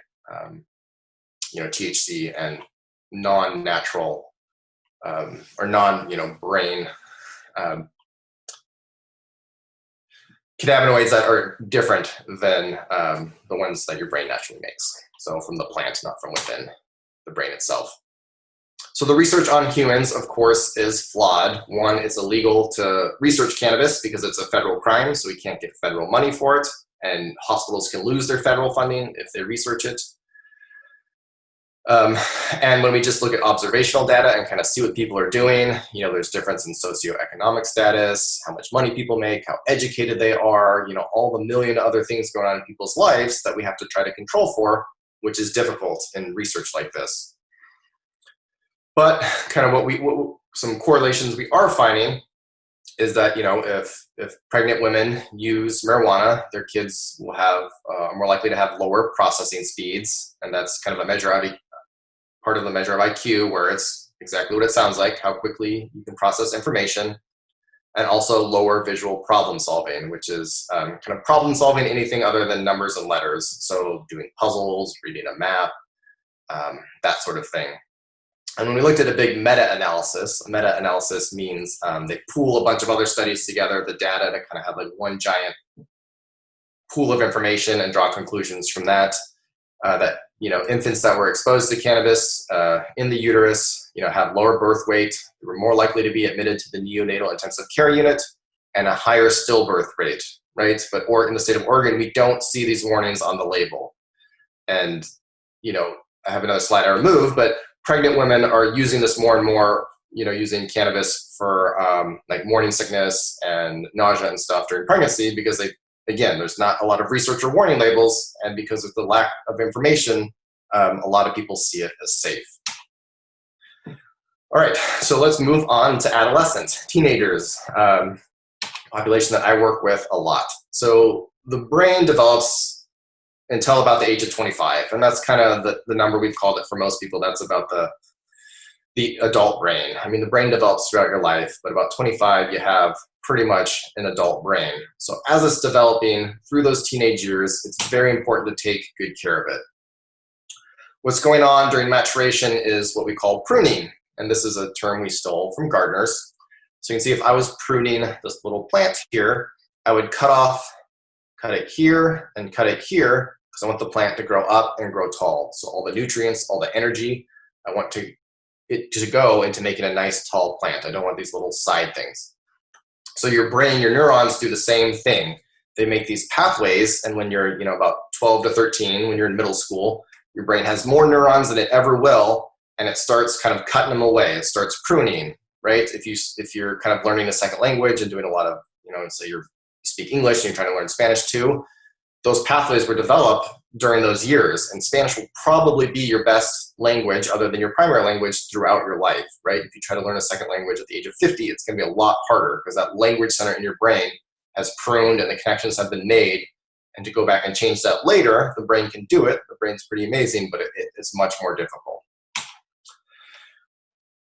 [SPEAKER 2] THC and non-natural or non-brain cannabinoids that are different than the ones that your brain naturally makes. So from the plant, not from within the brain itself. So the research on humans, of course, is flawed. One, it's illegal to research cannabis because it's a federal crime, so we can't get federal money for it, and hospitals can lose their federal funding if they research it. And when we just look at observational data and kind of see what people are doing, there's difference in socioeconomic status, how much money people make, how educated they are, all the million other things going on in people's lives that we have to try to control for, which is difficult in research like this. But kind of some correlations we are finding is that, if pregnant women use marijuana, their kids will have more likely to have lower processing speeds. And that's kind of part of the measure of IQ, where it's exactly what it sounds like, how quickly you can process information, and also lower visual problem solving, which is kind of problem solving anything other than numbers and letters. So doing puzzles, reading a map, that sort of thing. And when we looked at a big meta-analysis means they pool a bunch of other studies together, the data, to kind of have like one giant pool of information and draw conclusions from that. That infants that were exposed to cannabis in the uterus, have lower birth weight, they were more likely to be admitted to the neonatal intensive care unit, and a higher stillbirth rate, right? But in the state of Oregon, we don't see these warnings on the label. And I have another slide I removed, but pregnant women are using this more and more, using cannabis for like morning sickness and nausea and stuff during pregnancy, because there's not a lot of research or warning labels, and because of the lack of information, a lot of people see it as safe. All right, so let's move on to adolescents, teenagers, population that I work with a lot. So the brain develops until about the age of 25, and that's kind of the number we've called it for most people. That's about the adult brain. I mean, the brain develops throughout your life, but about 25, you have pretty much an adult brain. So as it's developing through those teenage years, it's very important to take good care of it. What's going on during maturation is what we call pruning. And this is a term we stole from gardeners. So you can see if I was pruning this little plant here, I would cut it here, and cut it here, because I want the plant to grow up and grow tall. So all the nutrients, all the energy, I want it to go into making a nice tall plant. I don't want these little side things. So your brain, your neurons do the same thing. They make these pathways, and when you're about 12 to 13, when you're in middle school, your brain has more neurons than it ever will, and it starts kind of cutting them away. It starts pruning, right? If you're kind of learning a second language and doing a lot of, say you speak English and you're trying to learn Spanish too, those pathways were developed during those years, and Spanish will probably be your best language other than your primary language throughout your life, right? If you try to learn a second language at the age of 50, it's going to be a lot harder, because that language center in your brain has pruned and the connections have been made. And to go back and change that later, the brain can do it. The brain's pretty amazing, but it's much more difficult.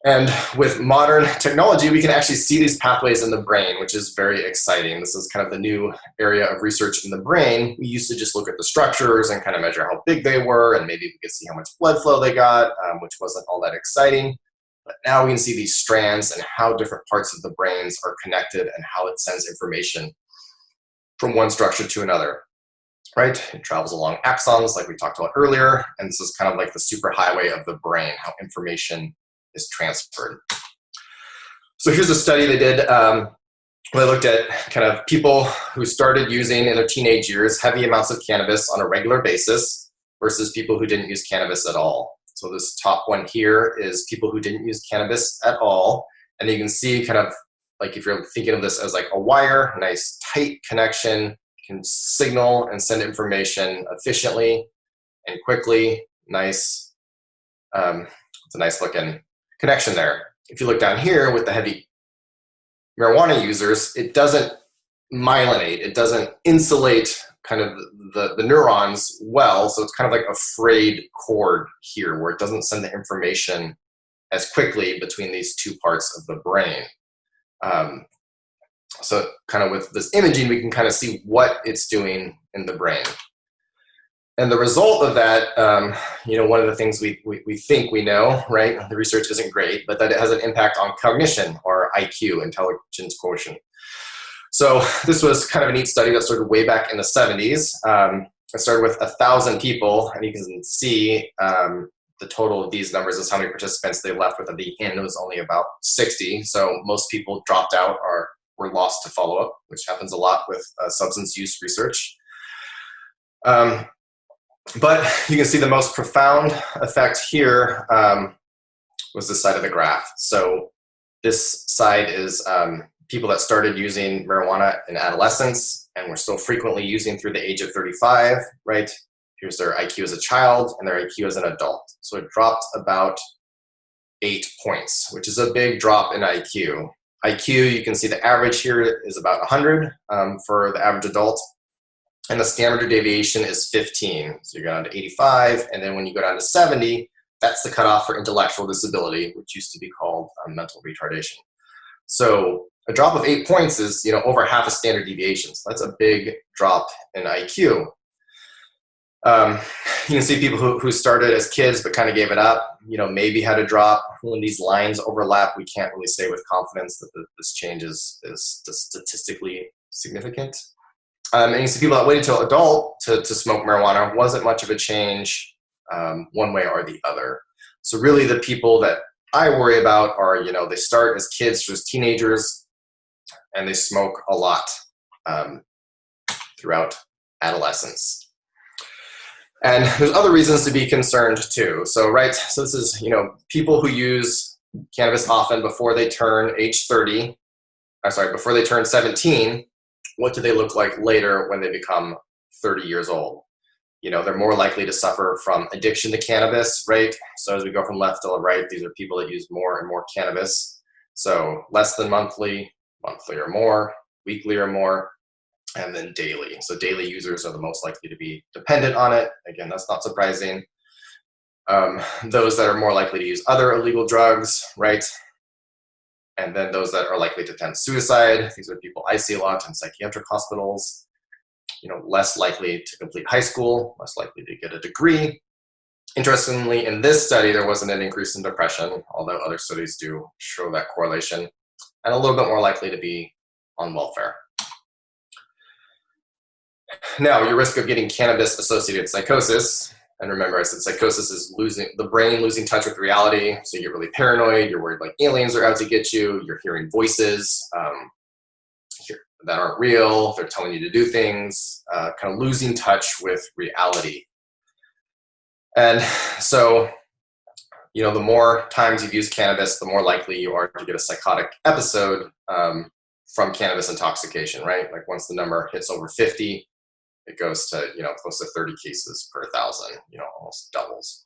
[SPEAKER 2] And with modern technology, we can actually see these pathways in the brain, which is very exciting. This is kind of the new area of research in the brain. We used to just look at the structures and kind of measure how big they were, and maybe we could see how much blood flow they got, which wasn't all that exciting. But now we can see these strands and how different parts of the brains are connected and how it sends information from one structure to another, right? It travels along axons like we talked about earlier, and this is kind of like the superhighway of the brain, how information is transferred. So here's a study they did where they looked at kind of people who started using in their teenage years heavy amounts of cannabis on a regular basis versus people who didn't use cannabis at all. So this top one here is people who didn't use cannabis at all. And you can see kind of like, if you're thinking of this as like a wire, nice tight connection, can signal and send information efficiently and quickly. Nice, it's a nice looking connection there. If you look down here with the heavy marijuana users, it doesn't myelinate, it doesn't insulate kind of the neurons well, so it's kind of like a frayed cord here where it doesn't send the information as quickly between these two parts of the brain. So kind of with this imaging, we can kind of see what it's doing in the brain. And the result of that, one of the things we think we know, right? The research isn't great, but that it has an impact on cognition, or IQ, intelligence quotient. So this was kind of a neat study that started way back in the 70s. It started with 1,000 people, and you can see the total of these numbers is how many participants they left with at the end. It was only about 60. So most people dropped out or were lost to follow-up, which happens a lot with substance use research. But you can see the most profound effect here was this side of the graph. So this side is people that started using marijuana in adolescence and were still frequently using through the age of 35, right? Here's their IQ as a child and their IQ as an adult. So it dropped about 8 points, which is a big drop in IQ. IQ, you can see the average here is about 100 for the average adult. And the standard deviation is 15. So you go down to 85. And then when you go down to 70, that's the cutoff for intellectual disability, which used to be called mental retardation. So a drop of 8 points is, over half a standard deviation. So that's a big drop in IQ. You can see people who started as kids but kind of gave it up, maybe had a drop. When these lines overlap, we can't really say with confidence that this change is statistically significant. And you see people that waited until adult to smoke marijuana, wasn't much of a change one way or the other. So really the people that I worry about are, they start as kids, as teenagers, and they smoke a lot throughout adolescence. And there's other reasons to be concerned too. So this is, people who use cannabis often before they turn age 30, before they turn 17, what do they look like later when they become 30 years old? They're more likely to suffer from addiction to cannabis, right? So as we go from left to right, these are people that use more and more cannabis. So less than monthly or more, weekly or more, and then daily. So daily users are the most likely to be dependent on it. Again, that's not surprising. Those that are more likely to use other illegal drugs, right? And then those that are likely to attempt suicide. These are people I see a lot in psychiatric hospitals. Less likely to complete high school, less likely to get a degree. Interestingly, in this study, there wasn't an increase in depression, although other studies do show that correlation, and a little bit more likely to be on welfare. Now, your risk of getting cannabis-associated psychosis, and remember I said psychosis is the brain losing touch with reality, so you get really paranoid, you're worried like aliens are out to get you, you're hearing voices that aren't real, they're telling you to do things, kind of losing touch with reality. And so, the more times you've used cannabis, the more likely you are to get a psychotic episode from cannabis intoxication, right? Like once the number hits over 50, it goes to, close to 30 cases per 1,000, almost doubles.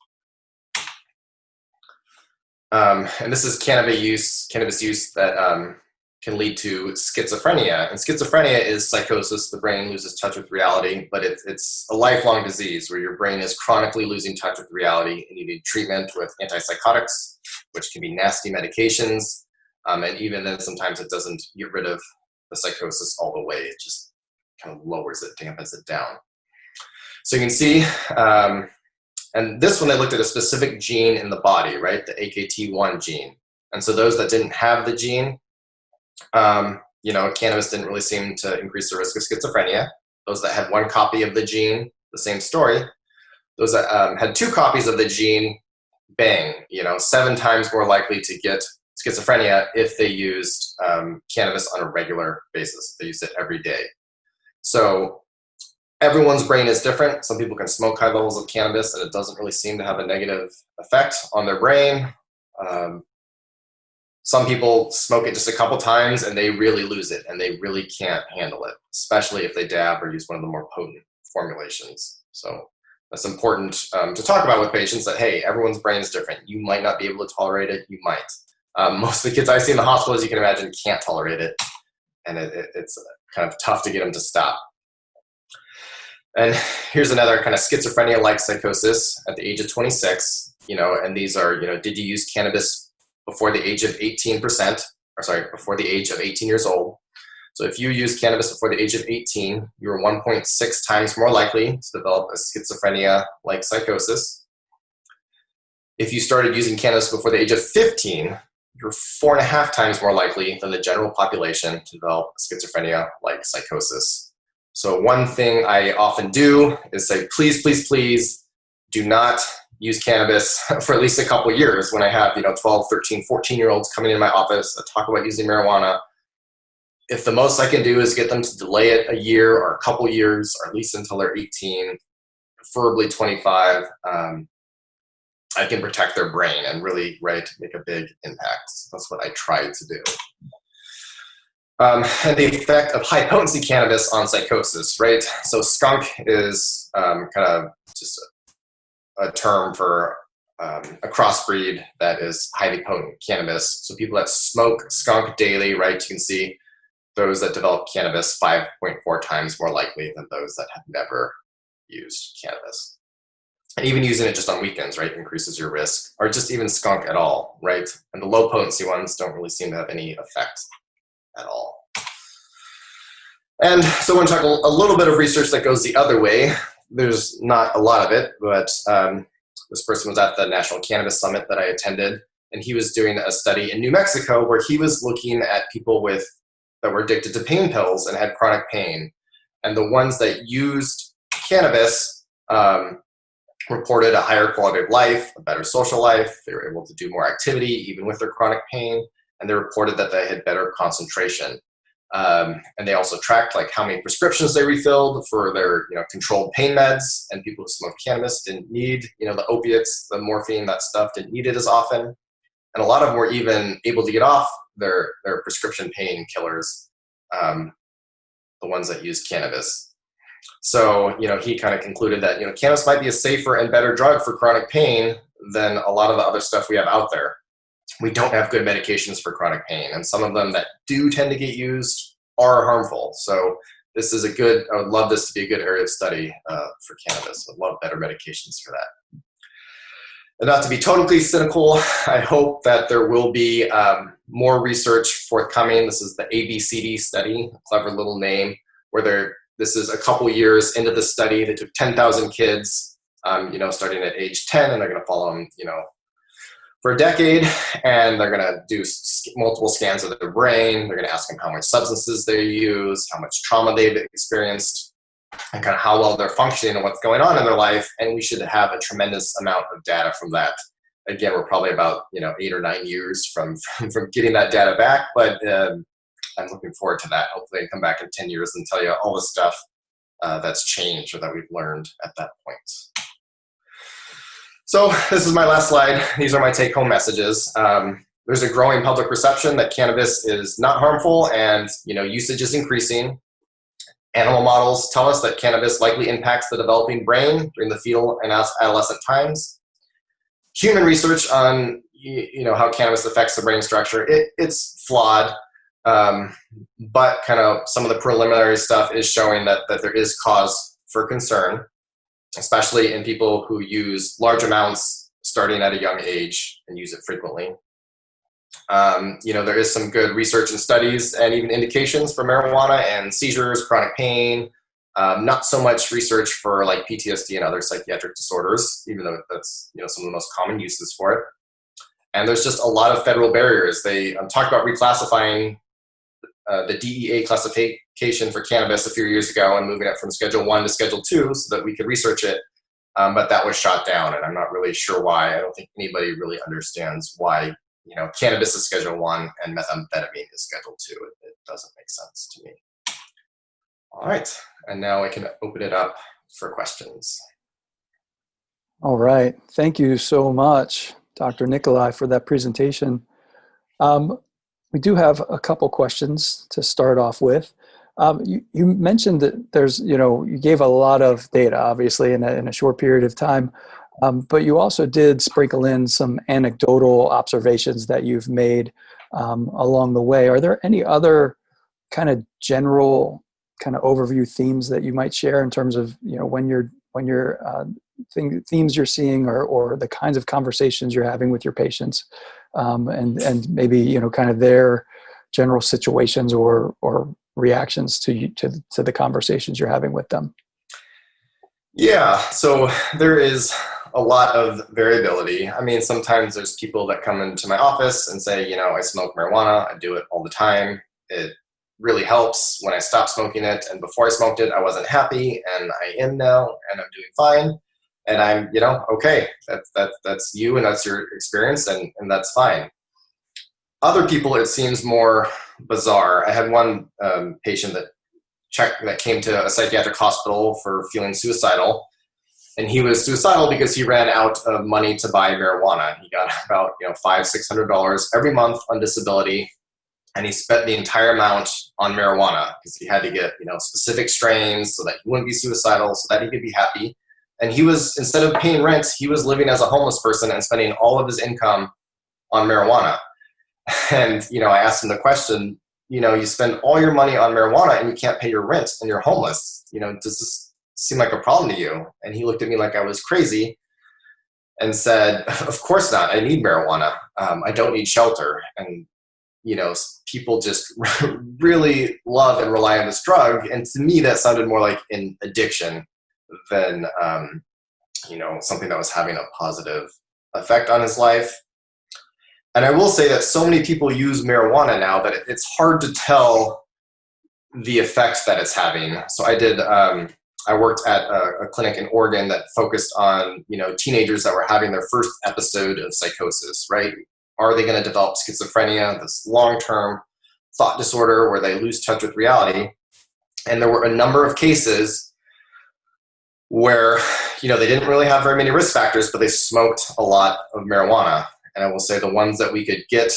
[SPEAKER 2] And this is cannabis use that can lead to schizophrenia. And schizophrenia is psychosis. The brain loses touch with reality, but it's a lifelong disease where your brain is chronically losing touch with reality and you need treatment with antipsychotics, which can be nasty medications. And even then, sometimes it doesn't get rid of the psychosis all the way. It just kind of lowers it, dampens it down. So you can see, and this one, they looked at a specific gene in the body, right? The AKT1 gene. And so those that didn't have the gene, cannabis didn't really seem to increase the risk of schizophrenia. Those that had one copy of the gene, the same story. Those that had 2 copies of the gene, bang, 7 times more likely to get schizophrenia if they used cannabis on a regular basis, if they used it every day. So everyone's brain is different. Some people can smoke high levels of cannabis and it doesn't really seem to have a negative effect on their brain. Some people smoke it just a couple times and they really lose it and they really can't handle it, especially if they dab or use one of the more potent formulations. So that's important to talk about with patients that, hey, everyone's brain is different. You might not be able to tolerate it. You might. Most of the kids I see in the hospital, as you can imagine, can't tolerate it. And it's kind of tough to get them to stop. And here's another kind of schizophrenia-like psychosis at the age of 26, and these are, did you use cannabis before the age of before the age of 18 years old. So if you use cannabis before the age of 18, you're 1.6 times more likely to develop a schizophrenia-like psychosis. If you started using cannabis before the age of 15, you're 4.5 times more likely than the general population to develop schizophrenia-like psychosis. So one thing I often do is say, please, please, please do not use cannabis for at least a couple years when I have, 12, 13, 14-year-olds coming in my office that talk about using marijuana. If the most I can do is get them to delay it a year or a couple years, or at least until they're 18, preferably 25, I can protect their brain and really, make a big impact. That's what I try to do. And the effect of high potency cannabis on psychosis, right? So skunk is kind of just a term for a crossbreed that is highly potent cannabis. So people that smoke skunk daily, right? You can see those that develop cannabis 5.4 times more likely than those that have never used cannabis. And even using it just on weekends, right, increases your risk, or just even skunk at all, right? And the low potency ones don't really seem to have any effect at all. And so I want to talk a little bit of research that goes the other way. There's not a lot of it, but this person was at the National Cannabis Summit that I attended, and he was doing a study in New Mexico where he was looking at people that were addicted to pain pills and had chronic pain. And the ones that used cannabis reported a higher quality of life, a better social life. They were able to do more activity even with their chronic pain, and they reported that they had better concentration. And they also tracked how many prescriptions they refilled for their controlled pain meds, and people who smoked cannabis didn't need the opiates, the morphine, that stuff, didn't need it as often. And a lot of them were even able to get off their prescription pain killers, the ones that use cannabis. So, he kind of concluded that, cannabis might be a safer and better drug for chronic pain than a lot of the other stuff we have out there. We don't have good medications for chronic pain, and some of them that do tend to get used are harmful. So this is I would love this to be a good area of study for cannabis. I'd love better medications for that. And not to be totally cynical, I hope that there will be more research forthcoming. This is the ABCD study, a clever little name, where this is a couple years into the study. They took 10,000 kids, starting at age 10, and they're going to follow them, for a decade, and they're going to do multiple scans of their brain. They're going to ask them how much substances they use, how much trauma they've experienced, and kind of how well they're functioning and what's going on in their life. And we should have a tremendous amount of data from that. Again, we're probably about 8 or 9 years from getting that data back, but I'm looking forward to that. Hopefully I can come back in 10 years and tell you all the stuff that's changed or that we've learned at that point. So this is my last slide. These are my take-home messages. There's a growing public perception that cannabis is not harmful, and usage is increasing. Animal models tell us that cannabis likely impacts the developing brain during the fetal and adolescent times. Human research on how cannabis affects the brain structure, it's flawed, but kind of some of the preliminary stuff is showing that there is cause for concern, especially in people who use large amounts starting at a young age and use it frequently. There is some good research and studies and even indications for marijuana and seizures, chronic pain. Not so much research for PTSD and other psychiatric disorders, even though that's some of the most common uses for it. And there's just a lot of federal barriers. They talked about reclassifying the DEA classification for cannabis a few years ago and moving it from Schedule 1 to Schedule 2 so that we could research it. But that was shot down, and I'm not really sure why. I don't think anybody really understands why cannabis is Schedule 1 and methamphetamine is Schedule 2. It doesn't make sense to me. All right, and now I can open it up for questions.
[SPEAKER 1] All right. Thank you so much, Dr. Nicoli, for that presentation. We do have a couple questions to start off with. You mentioned that there's, you gave a lot of data, obviously, in a short period of time, but you also did sprinkle in some anecdotal observations that you've made along the way. Are there any other kind of general kind of overview themes that you might share in terms of, when you're themes you're seeing or the kinds of conversations you're having with your patients, and maybe kind of their general situations or reactions to the conversations you're having with them?
[SPEAKER 2] Yeah, so there is a lot of variability. I mean, sometimes there's people that come into my office and say, I smoke marijuana, I do it all the time. It really helps when I stop smoking it, and before I smoked it, I wasn't happy, and I am now, and I'm doing fine. And I'm, okay, that's you and that's your experience, and that's fine. Other people, it seems more bizarre. I had one patient that came to a psychiatric hospital for feeling suicidal. And he was suicidal because he ran out of money to buy marijuana. He got about $500-600 every month on disability, and he spent the entire amount on marijuana because he had to get specific strains so that he wouldn't be suicidal, so that he could be happy. And he was, instead of paying rent, he was living as a homeless person and spending all of his income on marijuana. And I asked him the question, you spend all your money on marijuana and you can't pay your rent and you're homeless. Does this seem like a problem to you? And he looked at me like I was crazy and said, of course not. I need marijuana. I don't need shelter. And, people just really love and rely on this drug. And to me, that sounded more like an addiction than, something that was having a positive effect on his life. And I will say that so many people use marijuana now that it's hard to tell the effects that it's having. So I worked at a clinic in Oregon that focused on, teenagers that were having their first episode of psychosis, right? Are they going to develop schizophrenia, this long-term thought disorder where they lose touch with reality? And there were a number of cases where, they didn't really have very many risk factors, but they smoked a lot of marijuana. And I will say the ones that we could get,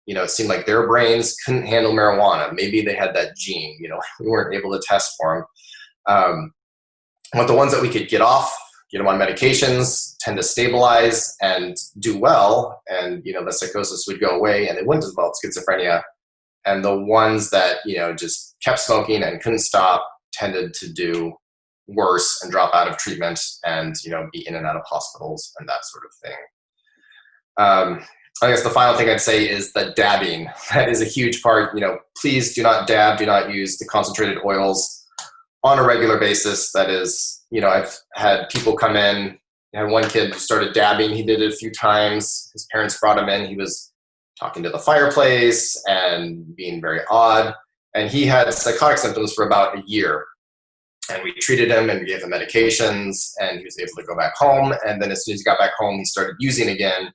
[SPEAKER 2] it seemed like their brains couldn't handle marijuana. Maybe they had that gene, we weren't able to test for them. But the ones that we could get them on medications, tend to stabilize and do well, and the psychosis would go away and they wouldn't develop schizophrenia. And the ones that just kept smoking and couldn't stop tended to do worse and drop out of treatment and be in and out of hospitals and that sort of thing. I guess the final thing I'd say is that dabbing. That is a huge part. Please do not dab. Do not use the concentrated oils on a regular basis. That is, I've had people come in. I had one kid who started dabbing. He did it a few times. His parents brought him in. He was talking to the fireplace and being very odd. And he had psychotic symptoms for about a year. And we treated him and we gave him medications and he was able to go back home. And then as soon as he got back home, he started using again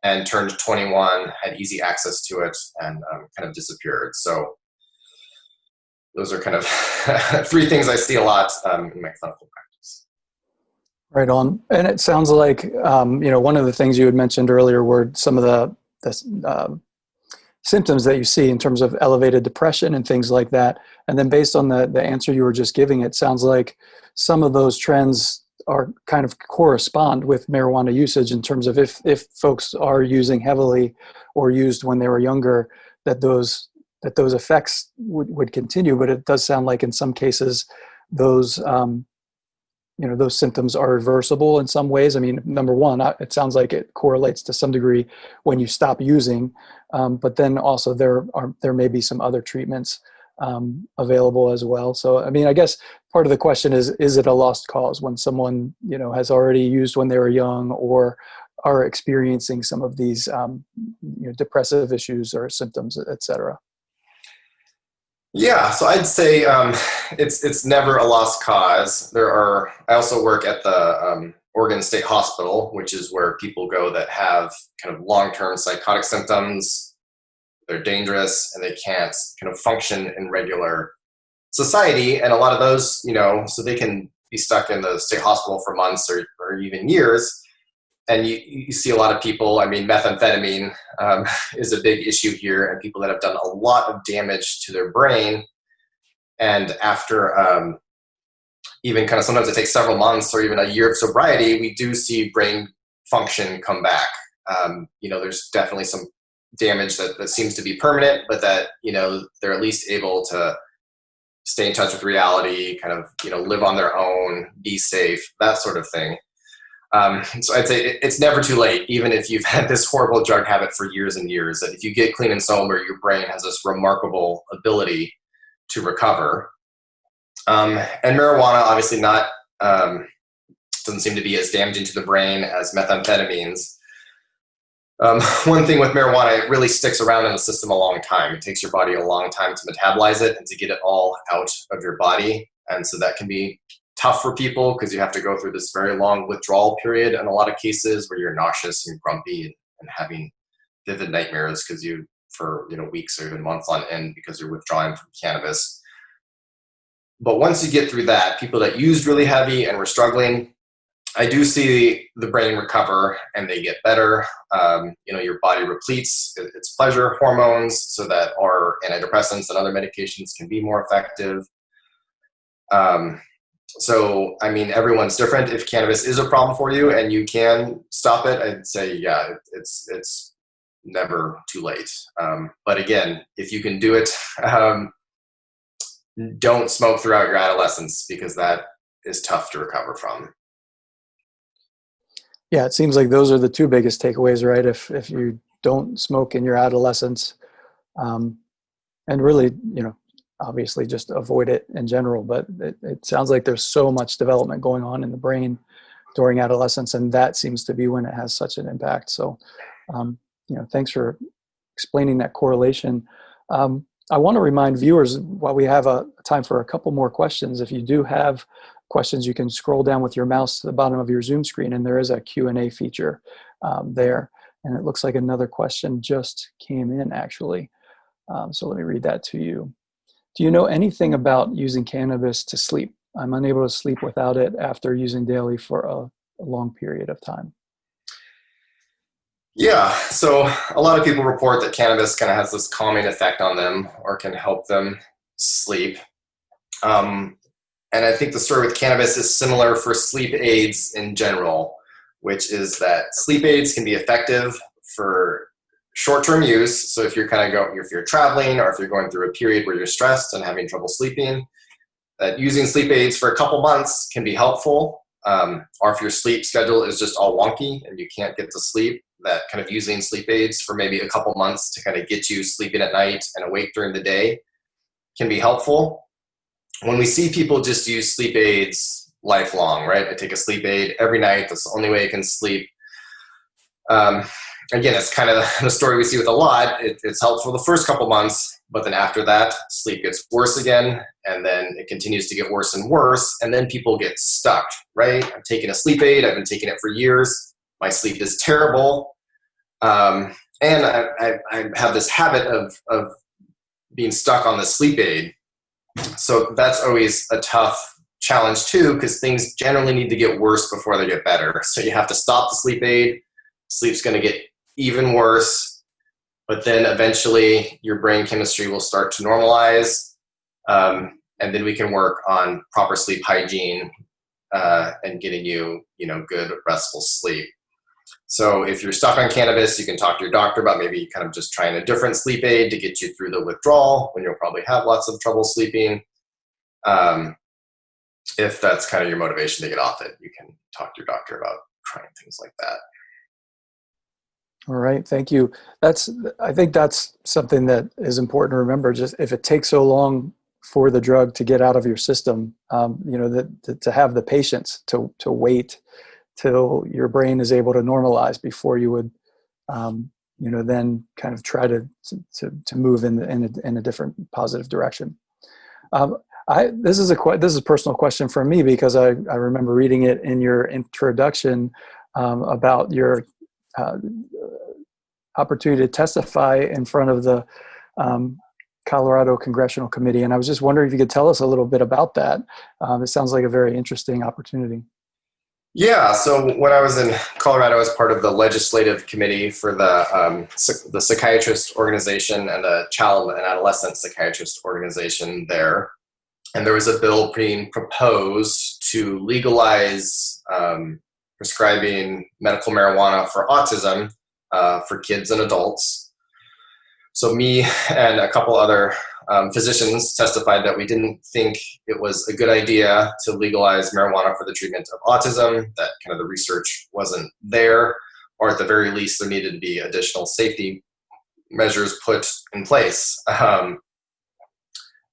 [SPEAKER 2] and turned 21, had easy access to it, and kind of disappeared. So those are kind of three things I see a lot in my clinical practice.
[SPEAKER 1] Right on. And it sounds like, one of the things you had mentioned earlier were some of the symptoms that you see in terms of elevated depression and things like that. And then based on the answer you were just giving, it sounds like some of those trends are kind of correspond with marijuana usage in terms of if folks are using heavily or used when they were younger, that those effects would continue. But it does sound like in some cases those those symptoms are reversible in some ways. I mean, number one, it sounds like it correlates to some degree when you stop using, but then also there may be some other treatments available as well. So, I mean, I guess part of the question is it a lost cause when someone, has already used when they were young or are experiencing some of these, depressive issues or symptoms, et cetera?
[SPEAKER 2] Yeah, so I'd say it's never a lost cause. I also work at the Oregon State Hospital, which is where people go that have kind of long-term psychotic symptoms. They're dangerous and they can't kind of function in regular society. And a lot of those, so they can be stuck in the state hospital for months or even years. And you see a lot of people, I mean, methamphetamine is a big issue here, and people that have done a lot of damage to their brain. And after even kind of sometimes it takes several months or even a year of sobriety, we do see brain function come back. There's definitely some damage that seems to be permanent, but that, they're at least able to stay in touch with reality, kind of, live on their own, be safe, that sort of thing. So I'd say it's never too late, even if you've had this horrible drug habit for years and years, that if you get clean and sober, your brain has this remarkable ability to recover. And marijuana, obviously not, doesn't seem to be as damaging to the brain as methamphetamines. One thing with marijuana, it really sticks around in the system a long time. It takes your body a long time to metabolize it and to get it all out of your body. And so that can be tough for people because you have to go through this very long withdrawal period in a lot of cases where you're nauseous and grumpy and having vivid nightmares for weeks or even months on end because you're withdrawing from cannabis. But once you get through that, people that used really heavy and were struggling, I do see the brain recover and they get better. Your body repletes its pleasure hormones so that our antidepressants and other medications can be more effective. Everyone's different. If cannabis is a problem for you and you can stop it, I'd say, yeah, it's never too late. But again, if you can do it, don't smoke throughout your adolescence because that is tough to recover from.
[SPEAKER 1] Yeah, it seems like those are the two biggest takeaways, right? If you don't smoke in your adolescence, and really, obviously just avoid it in general, but it sounds like there's so much development going on in the brain during adolescence, and that seems to be when it has such an impact. So, thanks for explaining that correlation. I want to remind viewers, while we have a time for a couple more questions, if you do have questions, you can scroll down with your mouse to the bottom of your Zoom screen, and there is a Q&A feature there. And it looks like another question just came in, actually. So let me read that to you. Do you know anything about using cannabis to sleep? I'm unable to sleep without it after using daily for a long period of time.
[SPEAKER 2] Yeah, so a lot of people report that cannabis kind of has this calming effect on them or can help them sleep. And I think the story with cannabis is similar for sleep aids in general, which is that sleep aids can be effective for short-term use. So if you're if you're traveling or if you're going through a period where you're stressed and having trouble sleeping, that using sleep aids for a couple months can be helpful. Or if your sleep schedule is just all wonky and you can't get to sleep, that kind of using sleep aids for maybe a couple months to kind of get you sleeping at night and awake during the day can be helpful. When we see people just use sleep aids lifelong, right? I take a sleep aid every night. That's the only way I can sleep. Again, it's kind of the story we see with a lot. It's helpful the first couple months, but then after that, sleep gets worse again, and then it continues to get worse and worse, and then people get stuck, right? I'm taking a sleep aid. I've been taking it for years. My sleep is terrible. And I have this habit of being stuck on the sleep aid. So that's always a tough challenge too, because things generally need to get worse before they get better. So you have to stop the sleep aid. Sleep's going to get even worse, but then eventually your brain chemistry will start to normalize. And then we can work on proper sleep hygiene and getting you, good restful sleep. So if you're stuck on cannabis, you can talk to your doctor about maybe kind of just trying a different sleep aid to get you through the withdrawal when you'll probably have lots of trouble sleeping. If that's kind of your motivation to get off it, you can talk to your doctor about trying things like that.
[SPEAKER 1] All right, thank you. I think that's something that is important to remember. Just if it takes so long for the drug to get out of your system, to have the patience to wait till your brain is able to normalize before you would, then kind of try to move in a different positive direction. This is a personal question for me because I remember reading it in your introduction about your opportunity to testify in front of the Colorado Congressional Committee, and I was just wondering if you could tell us a little bit about that. It sounds like a very interesting opportunity.
[SPEAKER 2] Yeah, so when I was in Colorado, I was part of the legislative committee for the psychiatrist organization and the child and adolescent psychiatrist organization there. And there was a bill being proposed to legalize prescribing medical marijuana for autism for kids and adults. So me and a couple other physicians testified that we didn't think it was a good idea to legalize marijuana for the treatment of autism, that kind of the research wasn't there, or at the very least there needed to be additional safety measures put in place.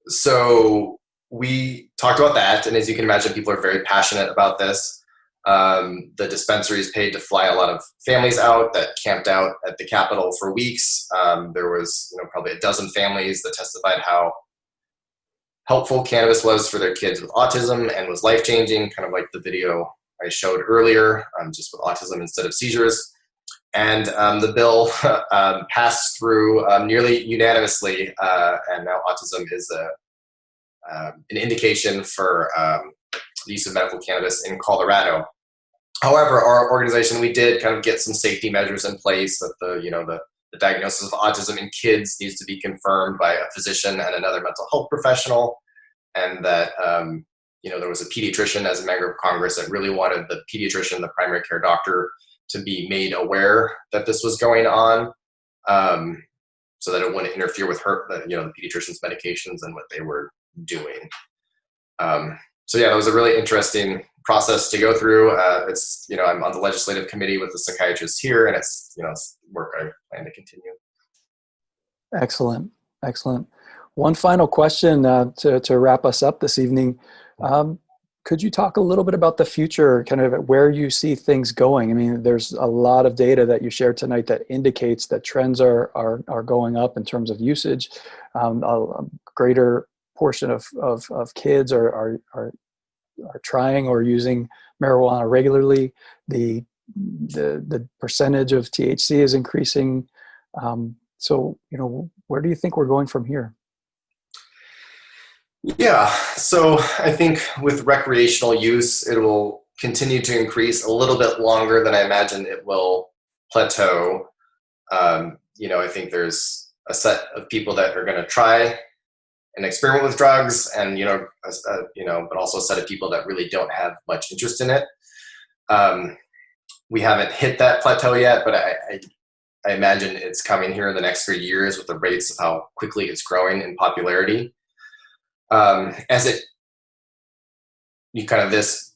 [SPEAKER 2] So we talked about that, and as you can imagine, people are very passionate about this. The dispensaries paid to fly a lot of families out that camped out at the Capitol for weeks. There was probably a dozen families that testified how helpful cannabis was for their kids with autism and was life-changing, kind of like the video I showed earlier, just with autism instead of seizures. And the bill passed through nearly unanimously, and now autism is an indication for the use of medical cannabis in Colorado. However, our organization, we did kind of get some safety measures in place that the diagnosis of autism in kids needs to be confirmed by a physician and another mental health professional, and that there was a pediatrician as a member of Congress that really wanted the pediatrician, the primary care doctor, to be made aware that this was going on, so that it wouldn't interfere with the pediatrician's medications and what they were doing. So yeah, it was a really interesting process to go through. I'm on the legislative committee with the psychiatrist here, and it's work I plan to continue.
[SPEAKER 1] Excellent. One final question to wrap us up this evening. Could you talk a little bit about the future, kind of where you see things going? I mean, there's a lot of data that you shared tonight that indicates that trends are going up in terms of usage. A greater portion of kids are trying or using marijuana regularly. The percentage of THC is increasing. So where do you think we're going from here?
[SPEAKER 2] Yeah, so I think with recreational use, it will continue to increase a little bit longer than I imagine it will plateau. I think there's a set of people that are going to try and experiment with drugs, and but also a set of people that really don't have much interest in it. We haven't hit that plateau yet, but I imagine it's coming here in the next few years with the rates of how quickly it's growing in popularity. This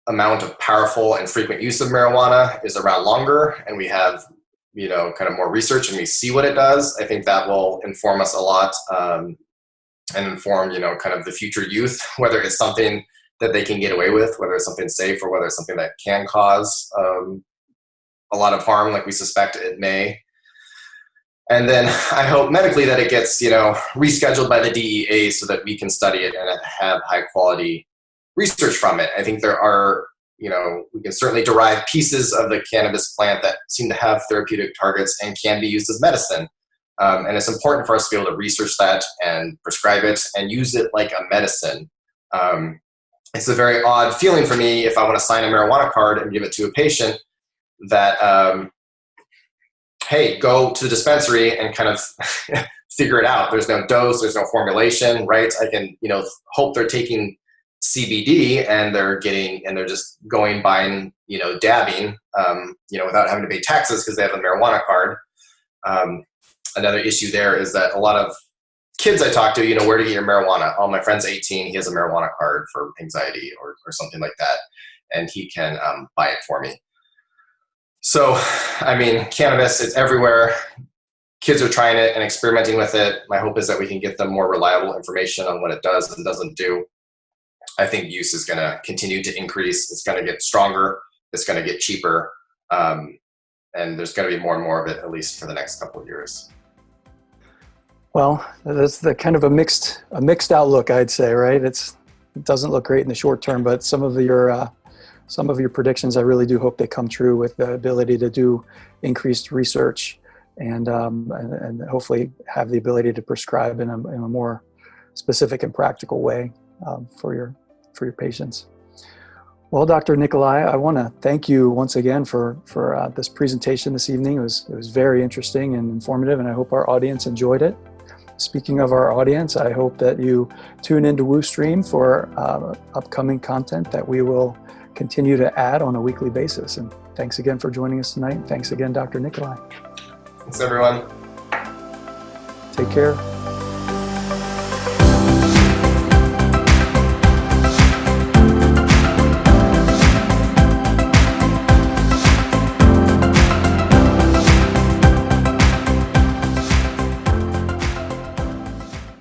[SPEAKER 2] amount of powerful and frequent use of marijuana is around longer, and we have, kind of more research and we see what it does. I think that will inform us a lot, and inform, kind of the future youth, whether it's something that they can get away with, whether it's something safe, or whether it's something that can cause a lot of harm, like we suspect it may. And then I hope medically that it gets, rescheduled by the DEA so that we can study it and have high quality research from it. I think there are, we can certainly derive pieces of the cannabis plant that seem to have therapeutic targets and can be used as medicine. And it's important for us to be able to research that and prescribe it and use it like a medicine. It's a very odd feeling for me if I want to sign a marijuana card and give it to a patient that, hey, go to the dispensary and kind of figure it out. There's no dose, there's no formulation, right? I can, hope they're taking CBD and they're just going buying, dabbing, without having to pay taxes because they have a marijuana card. Another issue there is that a lot of kids I talk to, where to get your marijuana? Oh, my friend's 18, he has a marijuana card for anxiety or something like that, and he can buy it for me. So, I mean, cannabis, it's everywhere. Kids are trying it and experimenting with it. My hope is that we can get them more reliable information on what it does and doesn't do. I think use is going to continue to increase. It's going to get stronger. It's going to get cheaper. And there's going to be more and more of it, at least for the next couple of years.
[SPEAKER 1] Well, that's the kind of a mixed outlook, I'd say, right? It doesn't look great in the short term, but some of your predictions, I really do hope they come true, with the ability to do increased research and hopefully have the ability to prescribe in a more specific and practical way for your patients. Well, Dr. Nicoli, I want to thank you once again for this presentation this evening. It was very interesting and informative, and I hope our audience enjoyed it. Speaking of our audience, I hope that you tune into WooStream for upcoming content that we will continue to add on a weekly basis. And thanks again for joining us tonight. Thanks again, Dr. Nicoli.
[SPEAKER 2] Thanks, everyone.
[SPEAKER 1] Take care.